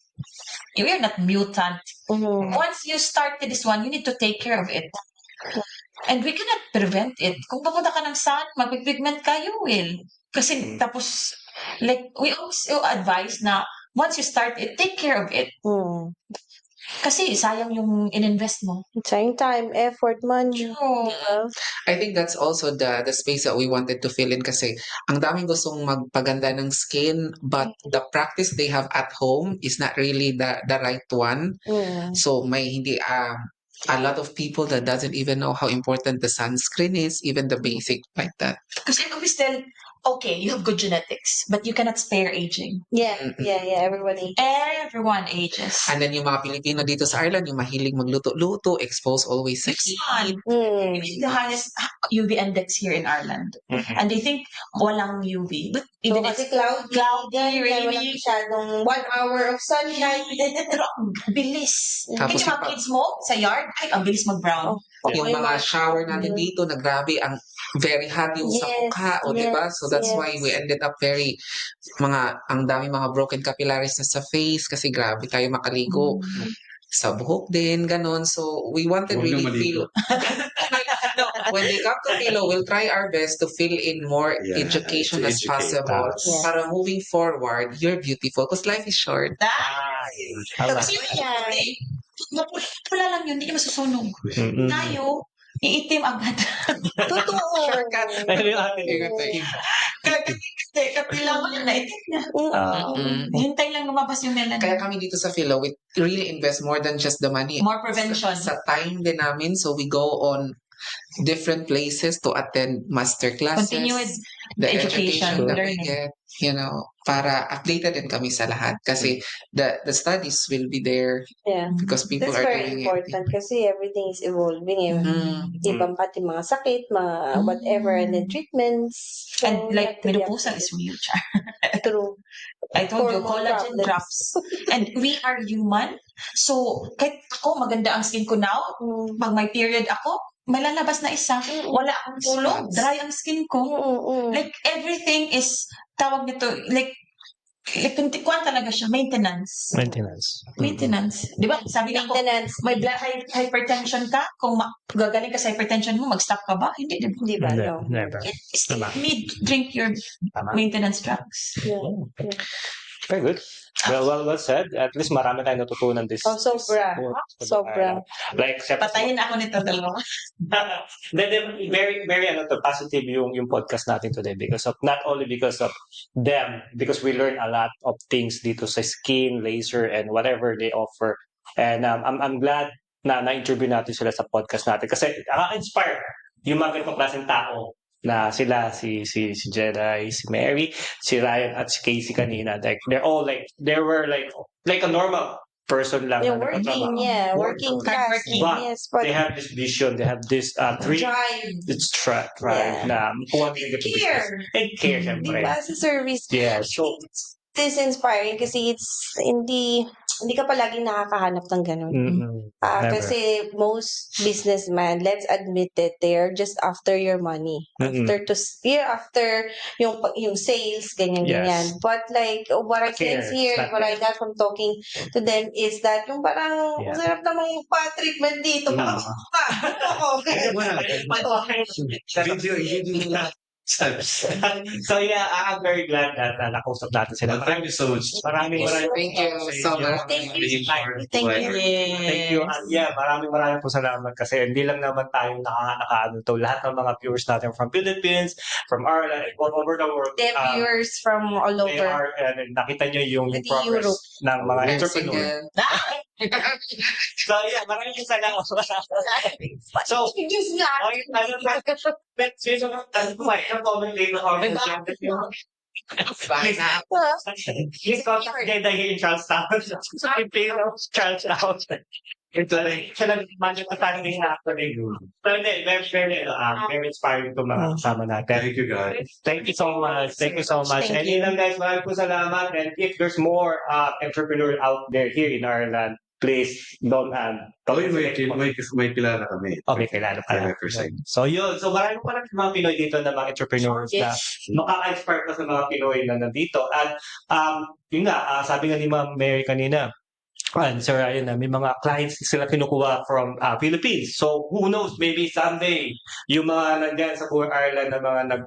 mutant. Mm. Once you started this one, you need to take care of it. And we cannot prevent it. Kung papunta ka ng sun, magpipigment ka, you will. Kasi tapos, like, we also advise na once you start it, take care of it. Mm. Kasi sayang yung in-invest mo. Same time, effort, money. True. Diba? I think that's also the space that we wanted to fill in kasi ang daming gustong magpaganda ng skin but the practice they have at home is not really the right one. Mm. So may hindi a lot of people that doesn't even know how important the sunscreen is, even the basic like that. Because if we still, okay, you have good genetics, but you cannot spare aging. Yeah, Mm-mm. yeah, everyone age. Everyone ages. And then yung mga Pilipino dito sa Ireland, yung mahilig magluto-luto, expose always sa Which heat. one? Mm. It's the highest UV index here in Ireland. Mhm. And they think walang UV. But So, even kasi it's cloudy, cloudy, walang rainy. masyadong 1 hour of sunlight. Pero ang bilis. Tapos Yung mga ipa- kids mo sa yard, ay, ang bilis mag-brown. Oh, Yung mga shower natin dito, nagrabe ang very hot yung sa Yes, mukha, o diba? So that's yes. why we ended up ang dami mga broken capillaries na sa face kasi grabe tayo makaligo. Sa buhok din, ganon. So we wanted Huwag na really maligo. no, when they come to Philo, we'll try our best to fill in more Yeah, education to as educate possible. us. Yeah. Para moving forward, you're beautiful because life is short. Tama. Kasi wala lang yun, hindi ka masusunog. Mm-mm. Tayo, iitim agad. Totoo. Ayun yung ating Kailangan yun, naitim na. Mm. Hintay lang lumabas yung melanin. Kaya kami dito sa Philo, we really invest more than just the money. More prevention. Sa time din namin, so we go on different places to attend master classes. Continue with the education, that we learning. get, para updated din kami sa lahat. Kasi the studies will be there Yeah. because people That's are very doing important kasi everything is evolving. it. Ibang pati mga sakit, mga whatever, and then treatments. So, And you like, have to be menopause is real. true. I told you, Hormone collagen problems. drops. And we are human. So, kahit ako, maganda ang skin ko now. Mm. Pag may period ako, may lalabas na isa. Wala akong tulog. Spots. Dry ang skin ko. Like, everything is, tawag nito, like kuwan talaga siya, maintenance. Maintenance. Di ba? Sabi nga ako, Maintenance. may hypertension ka, kung gagaling ka sa hypertension mo, mag-stop ka ba? Hindi, di ba? Di ba? No. Never. Still need drink your maintenance drugs. Yeah. Very good. Well said. At least marami tayong natutunan this. Oh, sobra. Sobra. Like, Patayin ako nito dalawa. very, very positive yung podcast natin today not only because of them, because we learn a lot of things dito sa skin, laser, and whatever they offer. And I'm glad na na-interview natin sila sa podcast natin kasi inspire yung mga ganitong klaseng tao na sila, si Jedi, si Mary, si Ryan, at si Casey kanina. Like, they were like a normal person lang. Yeah, na nagtatrabaho. working class. Hardworking. But Yes, but they have this vision, they have this dream. drive. It's right Yeah. na kuha nila yung business. Care. And care, Di syempre. ba? Sa service. Yeah, so, This is inspiring kasi hindi ka palagi nakakahanap ng ganun. never. Kasi most businessmen, let's admit it, they're just after your money. After yung sales, ganyan. But like, what I can Care, hear, not what I got from talking to them is that yung parang, Yeah. sarap namang pa-treatment dito. Mm. So yeah, I'm very glad that nakausap natin sila. Thank you so much. Maraming Thank you so much. Thank you. Thank you. Thank you. Yeah, maraming po salamat kasi hindi lang naman tayo nakaano to. Lahat ng mga viewers natin from Philippines, from Ireland, all over the world. They have viewers from all They over. are, nakita nyo yung Pati progress Europe. ng mga I'm entrepreneur. single. So yeah, maraming salamat. So, Just nga. please comment later on. Bye na. Please contact Jedi here in Charlestown. Charles out. Ito rin. Siya nag-imagine pa tayo rin actually. Pero hindi, very inspiring itong mga kasama natin. Thank you, guys. Thank you so much. Thank you so much. Thank And you. yun lang guys, maraming po salamat. And if there's more entrepreneur out there here in Ireland, please don't Oy, may kilala kami. Okay, kilala pala. 5%. So yun. So marami pa lang mga Pinoy dito na mga entrepreneurs na makaka-inspire pa sa mga Pinoy na nandito. At yun nga, sabi nga ni Ma'am Mary kanina, Sir Ryan, may mga clients sila kinukuha from Philippines. So who knows, maybe someday, yung mga nandyan sa Poor Ireland na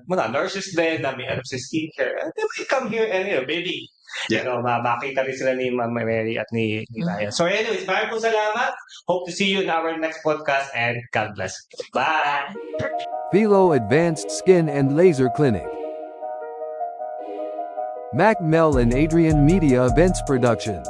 mga nurses din na may alam sa skincare, they might come here and maybe Yeah. makita rin sila ni Ma'am Mary at ni Ryan. So anyways, maraming po salamat. Hope to see you in our next podcast and God bless. Bye! Philo Advanced Skin and Laser Clinic. Mac Mel and Adrian Media Events Productions.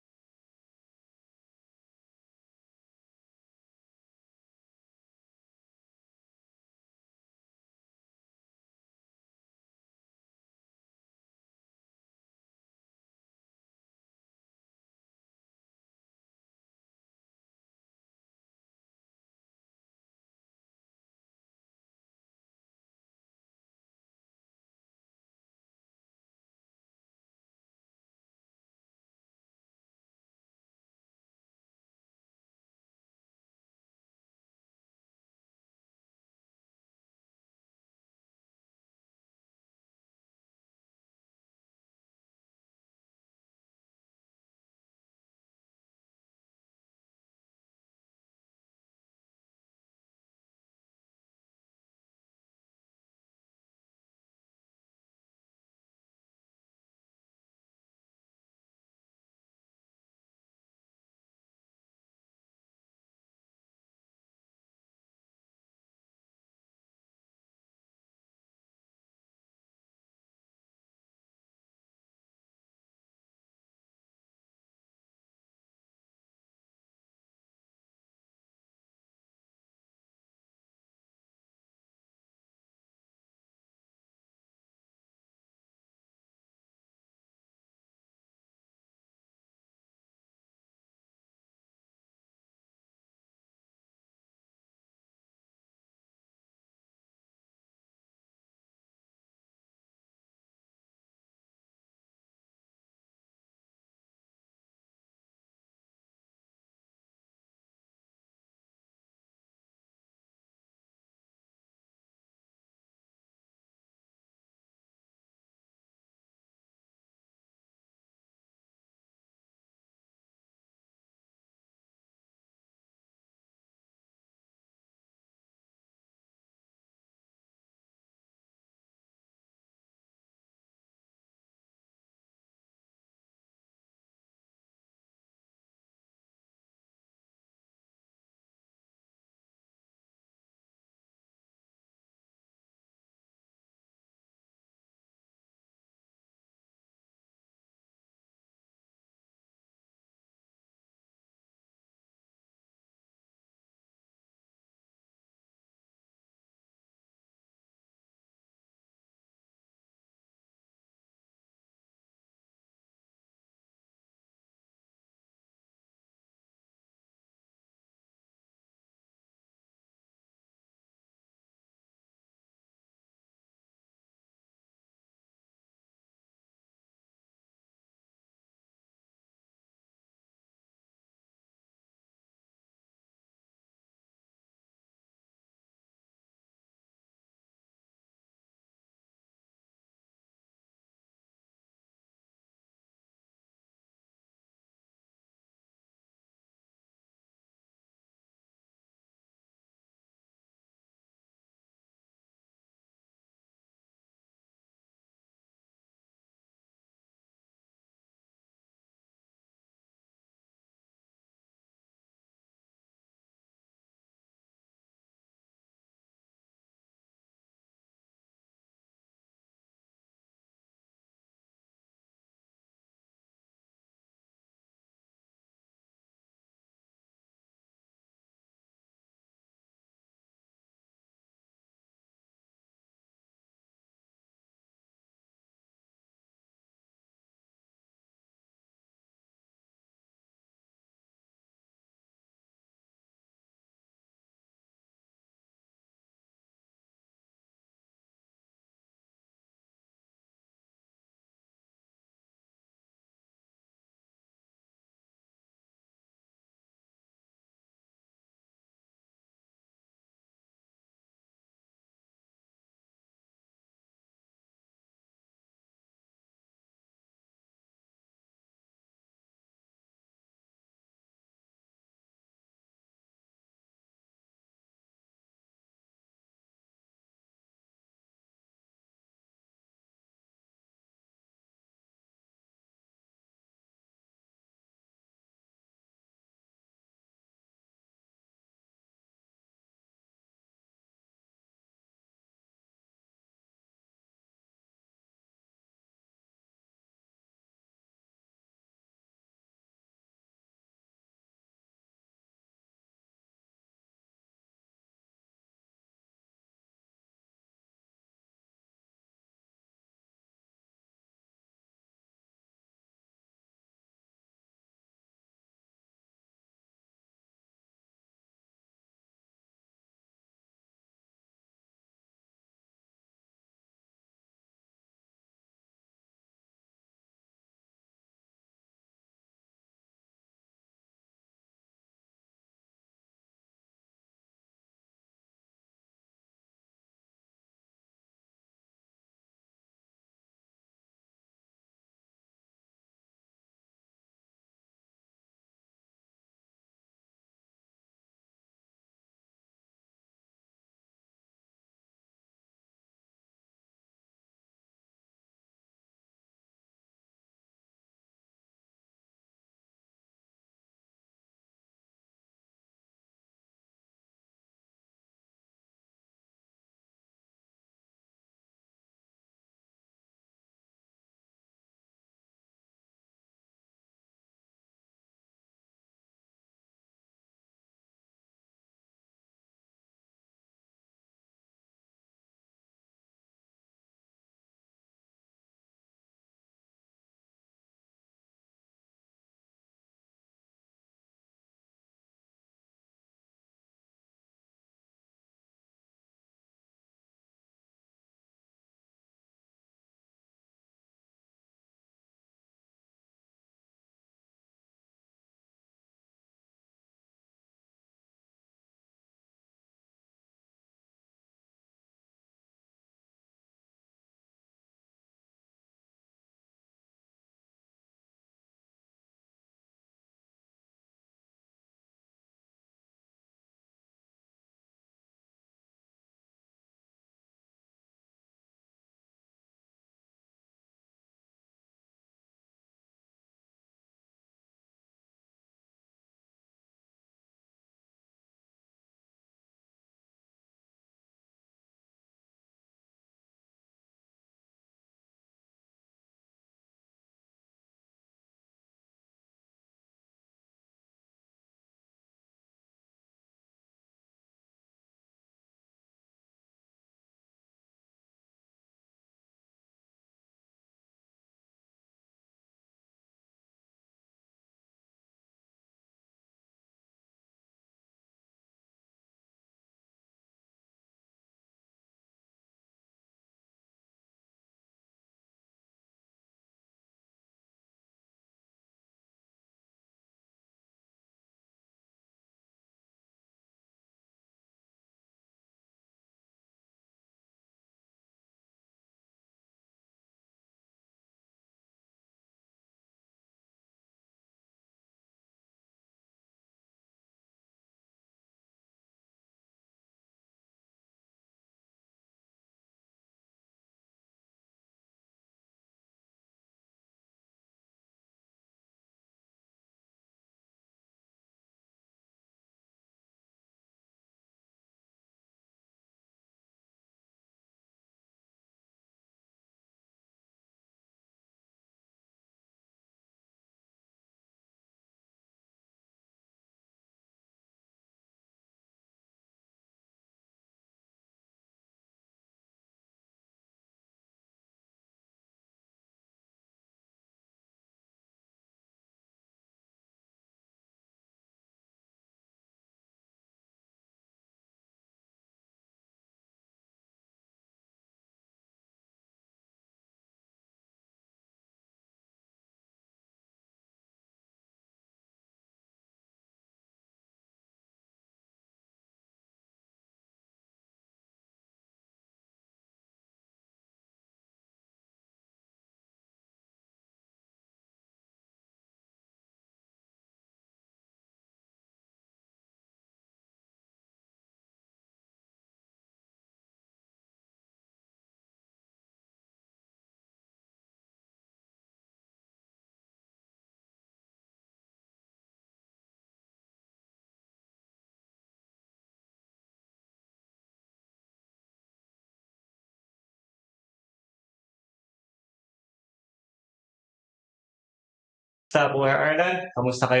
Sa Buhay Ireland, kamusta kayo?